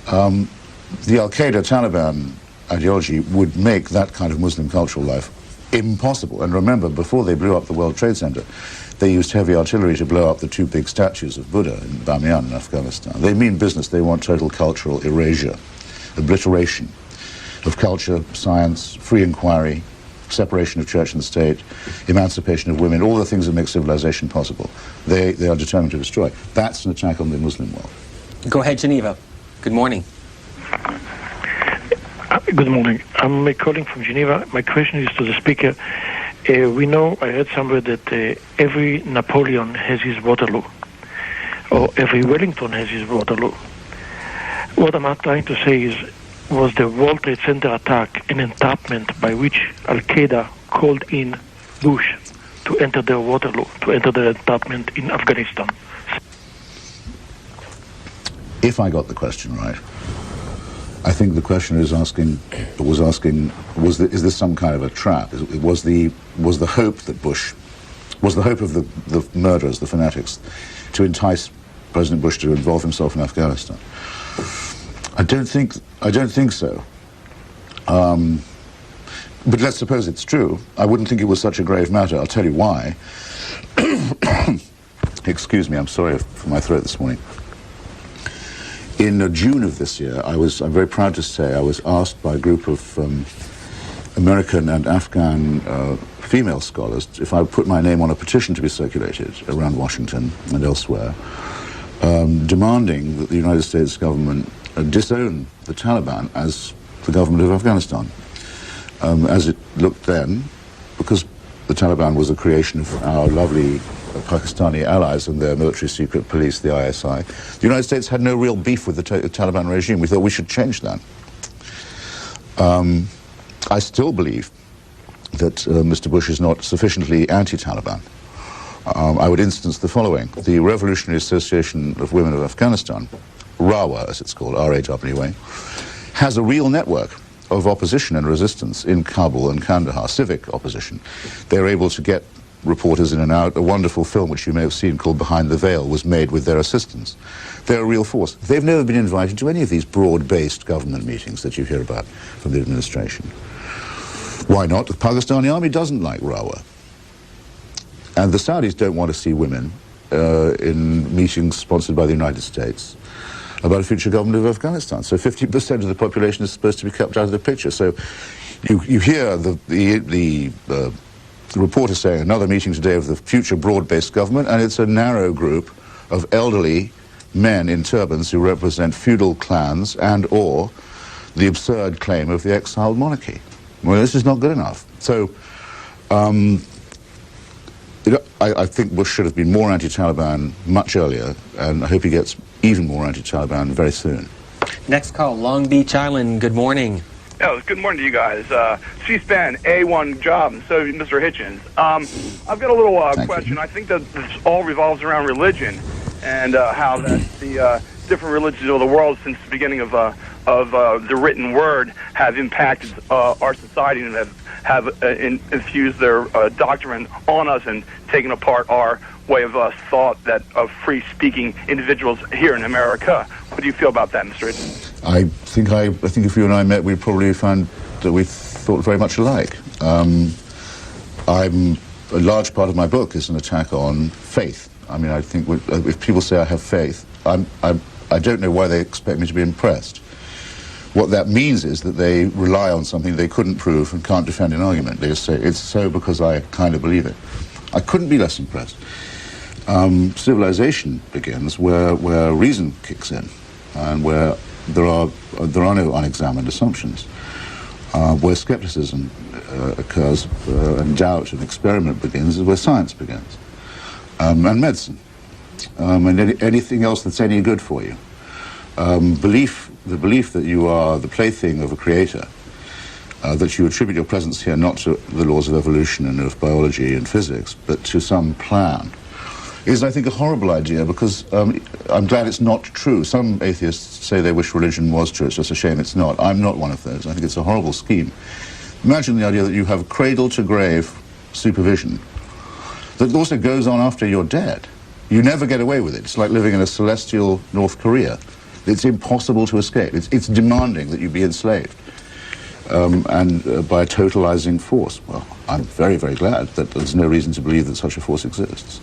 Speaker 3: The Al-Qaeda Taliban ideology would make that kind of Muslim cultural life impossible. And remember, before they blew up the World Trade Center, they used heavy artillery to blow up the 2 big statues of Buddha in Bamiyan in Afghanistan. They mean business. They want total cultural erasure, obliteration of culture, science, free inquiry, separation of church and state, emancipation of women, all the things that make civilization possible. They are determined to destroy. That's an attack on the Muslim world.
Speaker 2: Go ahead, Geneva. Good morning.
Speaker 12: Good morning. I'm calling from Geneva. My question is to the speaker. We know, I heard somewhere that every Napoleon has his Waterloo, or every Wellington has his Waterloo. What I'm trying to say is, was the World Trade Center attack an entrapment by which Al-Qaeda called in Bush to enter their Waterloo, to enter their entrapment in Afghanistan?
Speaker 3: If I got the question right, I think the question is asking, is this some kind of a trap? Was the hope that Bush, was the hope of the murderers, the fanatics, to entice President Bush to involve himself in Afghanistan? I don't think so. But let's suppose it's true. I wouldn't think it was such a grave matter. I'll tell you why. Excuse me, I'm sorry for my throat this morning. In June of this year, I'm very proud to say, I was asked by a group of American and Afghan female scholars if I would put my name on a petition to be circulated around Washington and elsewhere, demanding that the United States government disown the Taliban as the government of Afghanistan, as it looked then, because the Taliban was a creation of our lovely Pakistani allies and their military secret police, the ISI. The United States had no real beef with the Taliban regime. We thought we should change that. I still believe that Mr. Bush is not sufficiently anti-Taliban. I would instance the following. The Revolutionary Association of Women of Afghanistan, RAWA as it's called, R-A-W-A, has a real network of opposition and resistance in Kabul and Kandahar, civic opposition. They're able to get reporters in and out. A wonderful film which you may have seen called Behind the Veil was made with their assistance. They're a real force. They've never been invited to any of these broad-based government meetings that you hear about from the administration. Why not? The Pakistani army doesn't like Rawa. And the Saudis don't want to see women in meetings sponsored by the United States about a future government of Afghanistan. So 50% of the population is supposed to be kept out of the picture. So you hear the reporter saying another meeting today of the future broad-based government, and it's a narrow group of elderly men in turbans who represent feudal clans and or the absurd claim of the exiled monarchy. Well, this is not good enough. So I think Bush should have been more anti-Taliban much earlier, and I hope he gets even more anti-Taliban very soon.
Speaker 2: Next call, Long Beach Island. Good morning.
Speaker 13: Oh, good morning to you guys. C-SPAN, A1 job, and so Mr. Hitchens. I've got a little question. I think that this all revolves around religion and how that the different religions of the world since the beginning of the written word have impacted our society and have infused their doctrine on us and taken apart our way of thought that of free-speaking individuals here in America. What do you feel about that, Mr. Hitchens?
Speaker 3: I think if you and I met, we'd probably find that we thought very much alike. A large part of my book is an attack on faith. I mean, I think if people say I have faith, I don't know why they expect me to be impressed. What that means is that they rely on something they couldn't prove and can't defend in argument. They just say, it's so because I kind of believe it. I couldn't be less impressed. Civilization begins where reason kicks in and where there are no unexamined assumptions, where skepticism occurs and doubt and experiment begins is where science begins, and medicine, and anything else that's any good for you. The belief that you are the plaything of a creator, that you attribute your presence here not to the laws of evolution and of biology and physics, but to some plan, is, I think, a horrible idea because I'm glad it's not true. Some atheists say they wish religion was true. It's just a shame it's not. I'm not one of those. I think it's a horrible scheme. Imagine the idea that you have cradle-to-grave supervision that also goes on after you're dead. You never get away with it. It's like living in a celestial North Korea. It's impossible to escape. It's demanding that you be enslaved, and by a totalizing force. Well, I'm very, very glad that there's no reason to believe that such a force exists.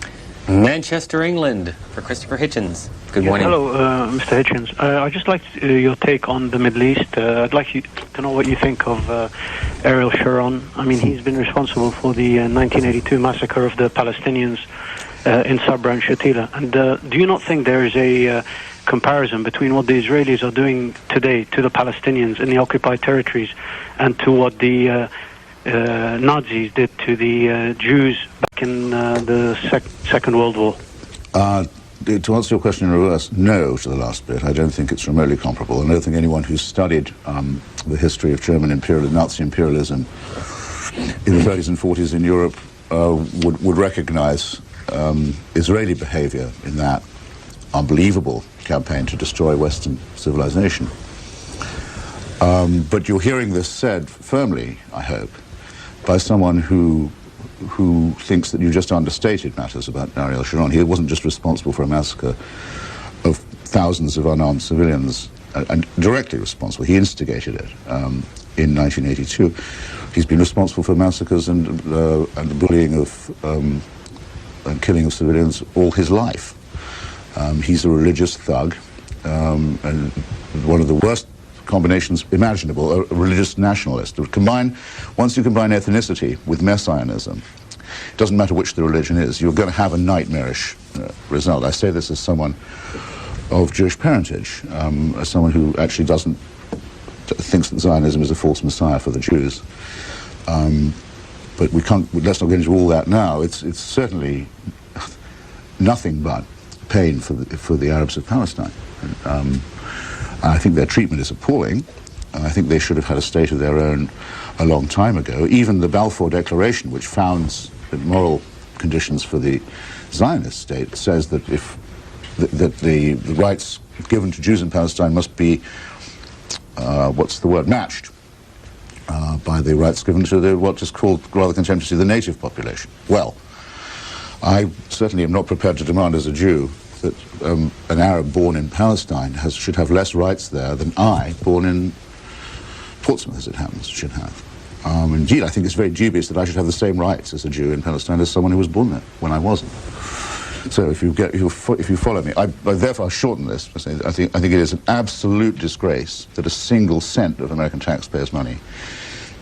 Speaker 2: Manchester, England, for Christopher Hitchens. Good morning.
Speaker 14: Hello, Mr. Hitchens. I'd just like your take on the Middle East. I'd like you to know what you think of Ariel Sharon. I mean, he's been responsible for the 1982 massacre of the Palestinians in Sabra and Shatila. And do you not think there is a comparison between what the Israelis are doing today to the Palestinians in the occupied territories and to what the Nazis did to the Jews back in the Second World War?
Speaker 3: To answer your question in reverse, no to the last bit. I don't think it's remotely comparable. I don't think anyone who's studied the history of German imperialism, Nazi imperialism in the 30s and 40s in Europe would recognize Israeli behavior in that unbelievable campaign to destroy Western civilization. But you're hearing this said firmly, I hope, by someone who thinks that you just understated matters about Ariel Sharon. He wasn't just responsible for a massacre of thousands of unarmed civilians, and directly responsible. He instigated it in 1982. He's been responsible for massacres and the bullying of and killing of civilians all his life. He's a religious thug, and one of the worst combinations imaginable, a religious nationalist. Once you combine ethnicity with messianism, it doesn't matter which the religion is, you're going to have a nightmarish result. I say this as someone of Jewish parentage, as someone who actually thinks that Zionism is a false messiah for the Jews. But let's not get into all that now. It's certainly nothing but pain for the Arabs of Palestine. I think their treatment is appalling. I think they should have had a state of their own a long time ago. Even the Balfour Declaration, which founds the moral conditions for the Zionist state, says that the rights given to Jews in Palestine must be matched by the rights given to what is called rather contemptuously the native population. Well, I certainly am not prepared to demand as a Jew that an Arab born in Palestine should have less rights there than I, born in Portsmouth, as it happens, should have. Indeed, I think it's very dubious that I should have the same rights as a Jew in Palestine as someone who was born there when I wasn't. So if you follow me, I therefore shorten this. I think it is an absolute disgrace that a single cent of American taxpayers' money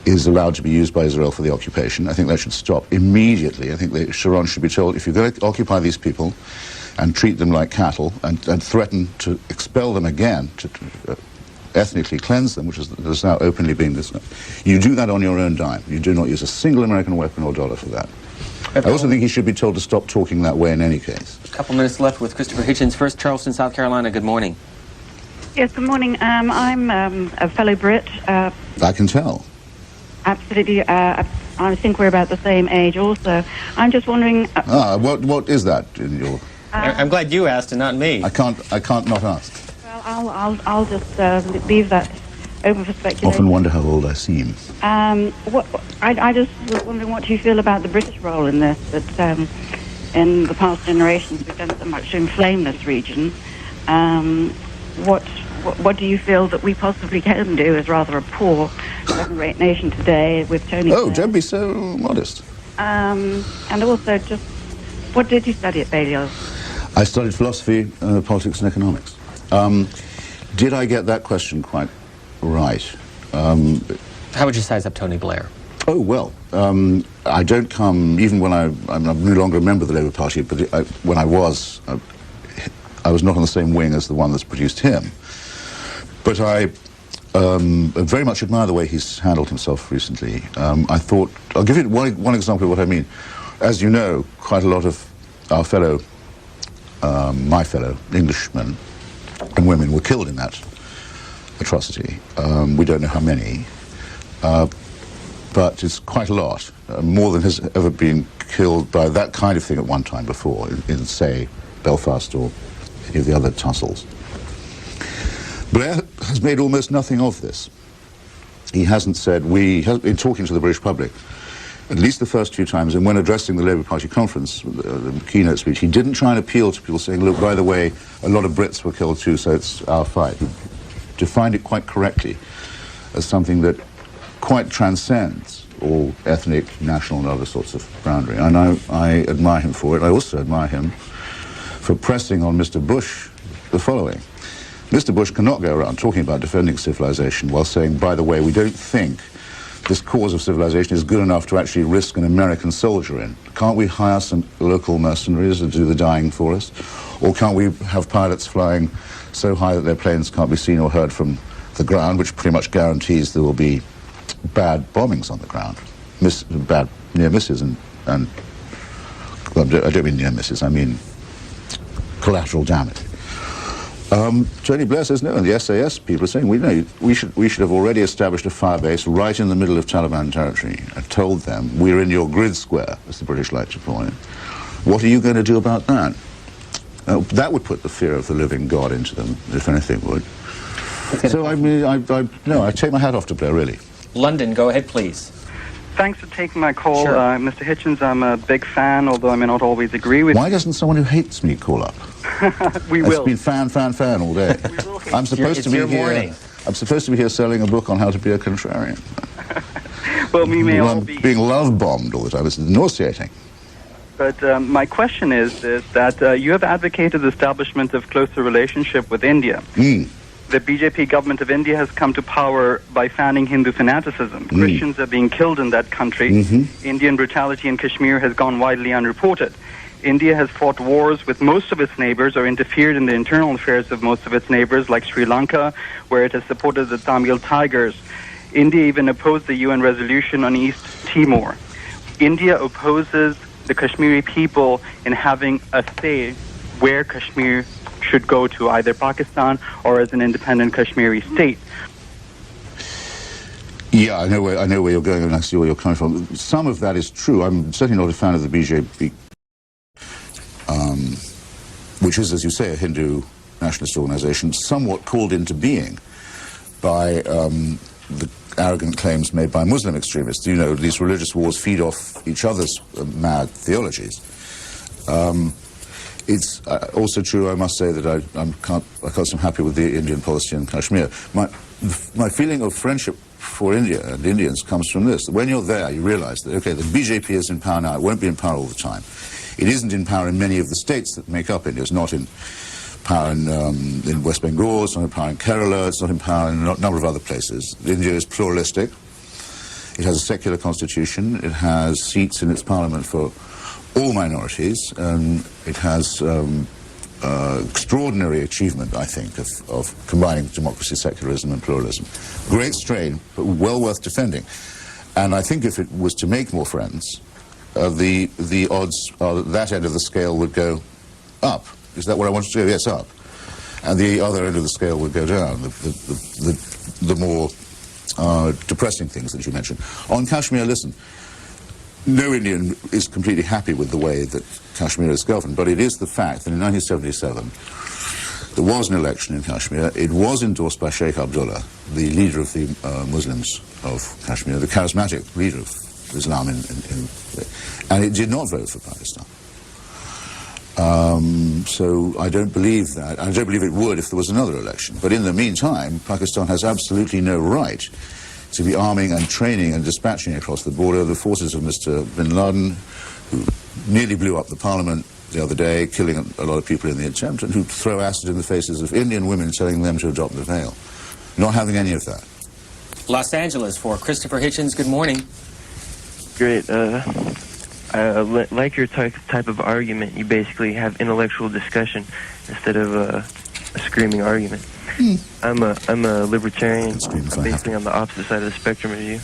Speaker 3: is allowed to be used by Israel for the occupation. I think that should stop immediately. I think that Sharon should be told, if you're going to occupy these people and treat them like cattle and threaten to expel them again, to ethnically cleanse them, which is now openly being discussed, you do that on your own dime. You do not use a single American weapon or dollar for that. I also think he should be told to stop talking that way in any case.
Speaker 2: A couple minutes left with Christopher Hitchens. First, Charleston, South Carolina. Good morning.
Speaker 15: Yes, good morning. I'm a fellow Brit.
Speaker 3: I can tell.
Speaker 15: Absolutely. I think we're about the same age also. I'm just wondering...
Speaker 3: what is that in your...
Speaker 2: I'm glad you asked and not me.
Speaker 3: I can't not ask.
Speaker 15: Well, I'll just leave that open for speculation.
Speaker 3: Often wonder how old I seem.
Speaker 15: I just was wondering what you feel about the British role in this, that in the past generations we've done so much to inflame this region. What do you feel that we possibly can do as rather a poor, second-rate nation today with Tony Blair?
Speaker 3: Oh, don't be so modest.
Speaker 15: And also, just what did you study at Balliol?
Speaker 3: I studied philosophy, politics and economics. Did I get that question quite right?
Speaker 2: How would you size up Tony Blair?
Speaker 3: Oh, well, I don't come, even when I'm no longer a member of the Labour Party, but when I was not on the same wing as the one that's produced him. But I very much admire the way he's handled himself recently. I thought, I'll give you one example of what I mean. As you know, quite a lot of our my fellow Englishmen and women were killed in that atrocity. We don't know how many, but it's quite a lot, more than has ever been killed by that kind of thing at one time before, in say, Belfast or any of the other tussles. Blair has made almost nothing of this. He hasn't said, in talking to the British public, at least the first few times, and when addressing the Labour Party conference, the keynote speech, he didn't try and appeal to people saying, look, by the way, a lot of Brits were killed too, so it's our fight. He defined it quite correctly as something that quite transcends all ethnic, national and other sorts of boundary. And I admire him for it. I also admire him for pressing on Mr. Bush the following. Mr. Bush cannot go around talking about defending civilization while saying, by the way, we don't think this cause of civilization is good enough to actually risk an American soldier in. Can't we hire some local mercenaries to do the dying for us? Or can't we have pilots flying so high that their planes can't be seen or heard from the ground, which pretty much guarantees there will be bad bombings on the ground, bad near misses and well, I don't mean near misses, I mean collateral damage. Tony Blair says no, and the SAS people are saying we should have already established a firebase right in the middle of Taliban territory. I told them we're in your grid square, as the British like to call it. What are you going to do about that? That would put the fear of the living God into them, if anything would. So I mean, I take my hat off to Blair, really.
Speaker 2: London, go ahead, please.
Speaker 16: Thanks for taking my call,
Speaker 2: Sure.
Speaker 16: Mr. Hitchens. I'm a big fan, although I may not always agree with
Speaker 3: Why doesn't someone who hates me call up?
Speaker 16: We will.
Speaker 3: It's been fan all day. I'm supposed to be here. I'm supposed to be here selling a book on how to be a contrarian.
Speaker 16: Well, we may all be.
Speaker 3: Being love bombed all the time. It's nauseating.
Speaker 16: But my question is that you have advocated the establishment of closer relationship with India. The BJP government of India has come to power by fanning Hindu fanaticism. Christians are being killed in that country. Indian brutality in Kashmir has gone widely unreported. India has fought wars with most of its neighbors or interfered in the internal affairs of most of its neighbors, like Sri Lanka, where it has supported the Tamil Tigers. India even opposed the UN resolution on East Timor. India opposes the Kashmiri people in having a say where Kashmir should go to, either Pakistan or as an independent Kashmiri state.
Speaker 3: Yeah, I know where you're going and I see where you're coming from. Some of that is true. I'm certainly not a fan of the BJP, which is, as you say, a Hindu nationalist organization, somewhat called into being by the arrogant claims made by Muslim extremists. You know, these religious wars feed off each other's mad theologies. It's also true, I must say, that I can't seem happy with the Indian policy in Kashmir. My feeling of friendship for India and Indians comes from this. When you're there, you realize that, okay, the BJP is in power now. It won't be in power all the time. It isn't in power in many of the states that make up India. It's not in power in West Bengal. It's not in power in Kerala. It's not in power in a number of other places. India is pluralistic. It has a secular constitution. It has seats in its parliament for all minorities. It has extraordinary achievement, I think, of combining democracy, secularism, and pluralism. Great strain, but well worth defending. And I think if it was to make more friends, the odds are that end of the scale would go up. Is that what I wanted to do? Yes, up. And the other end of the scale would go down, the more depressing things that you mentioned. On Kashmir, listen, no Indian is completely happy with the way that Kashmir is governed, but it is the fact that in 1977 there was an election in Kashmir. It was endorsed by Sheikh Abdullah, the leader of the Muslims of Kashmir, the charismatic leader of Islam, and it did not vote for Pakistan. So I don't believe that. I don't believe it would if there was another election. But in the meantime, Pakistan has absolutely no right to be arming and training and dispatching across the border the forces of Mr. bin Laden, who nearly blew up the parliament the other day, killing a lot of people in the attempt, and who throw acid in the faces of Indian women telling them to adopt the veil. Not having any of that.
Speaker 2: Los Angeles for Christopher Hitchens. Good morning.
Speaker 17: Great. I like your type of argument. You basically have intellectual discussion instead of a screaming argument. I'm a libertarian, basically on the opposite side of the spectrum as you.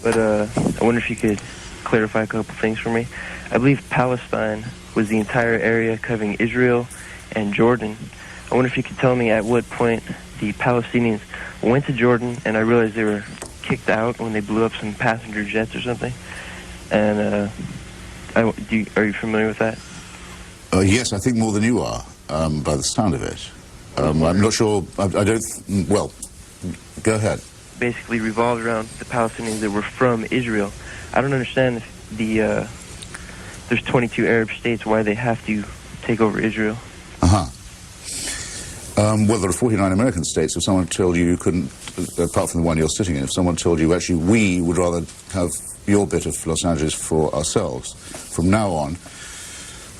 Speaker 17: But I wonder if you could clarify a couple things for me. I believe Palestine was the entire area covering Israel and Jordan. I wonder if you could tell me at what point the Palestinians went to Jordan, and I realized they were kicked out when they blew up some passenger jets or something. And are you familiar with that?
Speaker 3: Yes, I think more than you are, by the sound of it. I'm not sure. I don't. Well, go ahead.
Speaker 17: Basically revolved around the Palestinians that were from Israel. I don't understand if there's 22 Arab states, why they have to take over Israel.
Speaker 3: Well, there are 49 American states. If someone told you couldn't, apart from the one you're sitting in, if someone told you actually we would rather have your bit of Los Angeles for ourselves, from now on,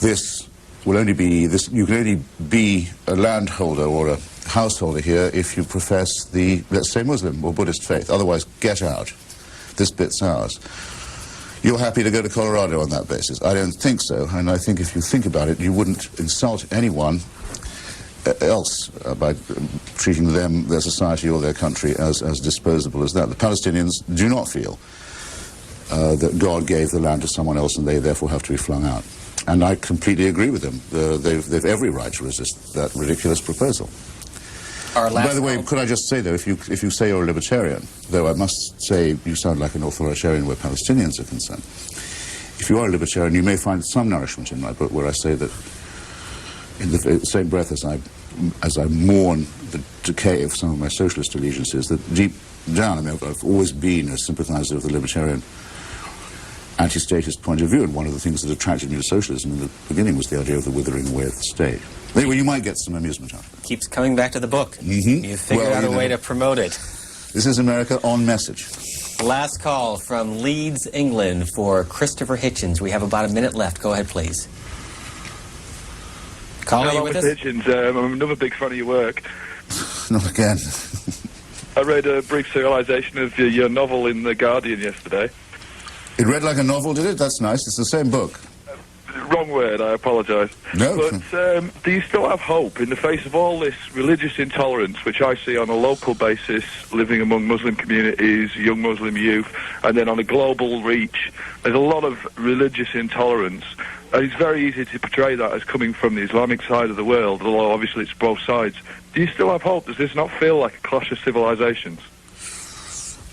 Speaker 3: this will only be this. You can only be a landholder or a householder here if you profess the, let's say, Muslim or Buddhist faith. Otherwise, get out. This bit's ours. You're happy to go to Colorado on that basis? I don't think so, and I think if you think about it, you wouldn't insult anyone else by treating them, their society or their country as disposable as that. The Palestinians do not feel that God gave the land to someone else and they therefore have to be flung out. And I completely agree with them. They've every right to resist that ridiculous proposal. By the way, could I just say, though, if you say you're a libertarian, though I must say you sound like an authoritarian where Palestinians are concerned, if you are a libertarian, you may find some nourishment in my book where I say that in the same breath as I mourn the decay of some of my socialist allegiances, that deep down, I mean, I've always been a sympathizer of the libertarian anti-statist point of view, and one of the things that attracted me to socialism in the beginning was the idea of the withering away of the state. Anyway, you might get some amusement out of it.
Speaker 2: Keeps coming back to the book. You figured out a way to promote it.
Speaker 3: This is America on message.
Speaker 2: Last call from Leeds, England for Christopher Hitchens. We have about a minute left. Go ahead, please. Caller, are you with us?
Speaker 18: Hitchens, I'm another big fan of your work.
Speaker 3: Not again.
Speaker 18: I read a brief serialization of your novel in The Guardian yesterday.
Speaker 3: It read like a novel, did it? That's nice. It's the same book.
Speaker 18: Wrong word, I apologise.
Speaker 3: No.
Speaker 18: But do you still have hope in the face of all this religious intolerance, which I see on a local basis, living among Muslim communities, young Muslim youth, and then on a global reach? There's a lot of religious intolerance, and it's very easy to portray that as coming from the Islamic side of the world, although obviously it's both sides. Do you still have hope? Does this not feel like a clash of civilizations?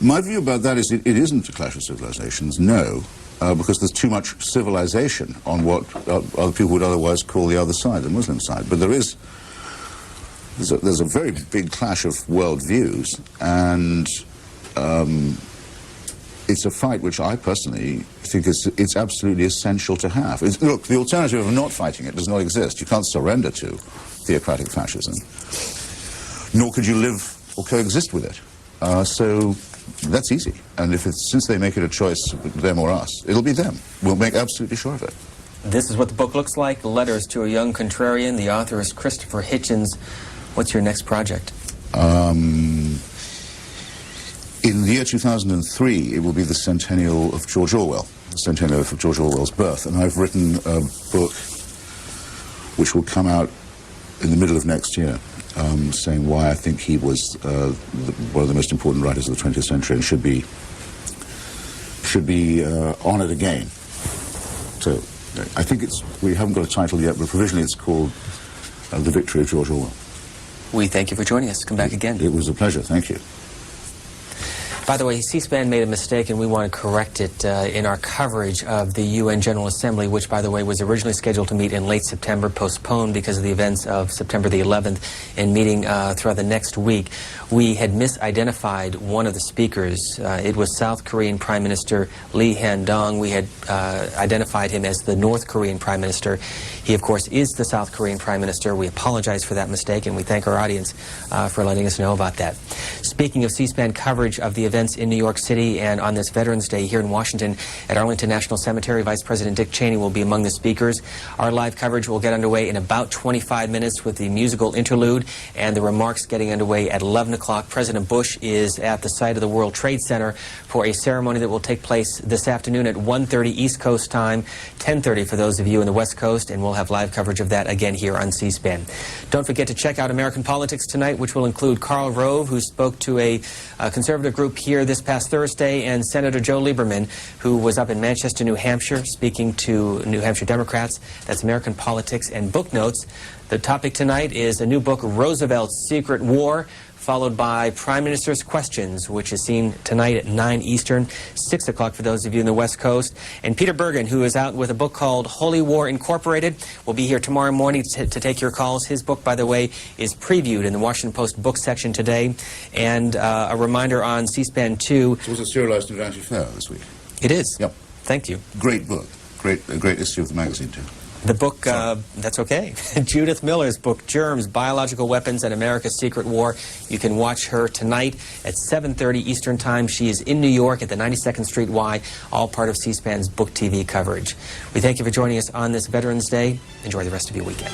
Speaker 3: My view about that is it isn't a clash of civilizations, no, because there's too much civilization on what other people would otherwise call the other side, the Muslim side. But there's a very big clash of worldviews, and it's a fight which I personally think it's absolutely essential to have. Look, the alternative of not fighting it does not exist. You can't surrender to theocratic fascism, nor could you live or coexist with it. So that's easy. And since they make it a choice, them or us, it'll be them. We'll make absolutely sure of it.
Speaker 2: This is what the book looks like, Letters to a Young Contrarian. The author is Christopher Hitchens. What's your next project?
Speaker 3: In the year 2003, it will be the centennial of George Orwell, the centennial of George Orwell's birth. And I've written a book which will come out in the middle of next year, saying why I think he was one of the most important writers of the 20th century and should be honored again. So I think we haven't got a title yet, but provisionally it's called The Victory of George Orwell.
Speaker 2: We thank you for joining us. Come back again.
Speaker 3: It was a pleasure. Thank you.
Speaker 2: By the way, C-SPAN made a mistake, and we want to correct it in our coverage of the UN General Assembly, which, by the way, was originally scheduled to meet in late September, postponed because of the events of September the 11th, and meeting throughout the next week. We had misidentified one of the speakers. It was South Korean Prime Minister Lee Han-dong. We had identified him as the North Korean Prime Minister. He, of course, is the South Korean Prime Minister. We apologize for that mistake, and we thank our audience for letting us know about that. Speaking of C-SPAN coverage of the events in New York City and on this Veterans Day here in Washington at Arlington National Cemetery, Vice President Dick Cheney will be among the speakers. Our live coverage will get underway in about 25 minutes with the musical interlude and the remarks getting underway at 11 o'clock. President Bush is at the site of the World Trade Center for a ceremony that will take place this afternoon at 1:30 East Coast time, 10:30 for those of you in the West Coast, and we'll have live coverage of that again here on C-SPAN. Don't forget to check out American Politics tonight, which will include Karl Rove, who spoke to a conservative group here this past Thursday, and Senator Joe Lieberman, who was up in Manchester, New Hampshire, speaking to New Hampshire Democrats. That's American Politics and Book Notes. The topic tonight is a new book, Roosevelt's Secret War, followed by Prime Minister's Questions, which is seen tonight at 9 Eastern, 6 o'clock for those of you in the West Coast. And Peter Bergen, who is out with a book called Holy War Incorporated, will be here tomorrow morning to take your calls. His book, by the way, is previewed in the Washington Post book section today. And a reminder on C-SPAN 2.
Speaker 3: It was serialized in Vanity Fair this week.
Speaker 2: It is?
Speaker 3: Yep.
Speaker 2: Thank you.
Speaker 3: Great book. A great issue of the magazine, too.
Speaker 2: The book, that's okay. Judith Miller's book, Germs, Biological Weapons and America's Secret War. You can watch her tonight at 7:30 Eastern Time. She is in New York at the 92nd Street Y, all part of C-SPAN's Book TV coverage. We thank you for joining us on this Veterans Day. Enjoy the rest of your weekend.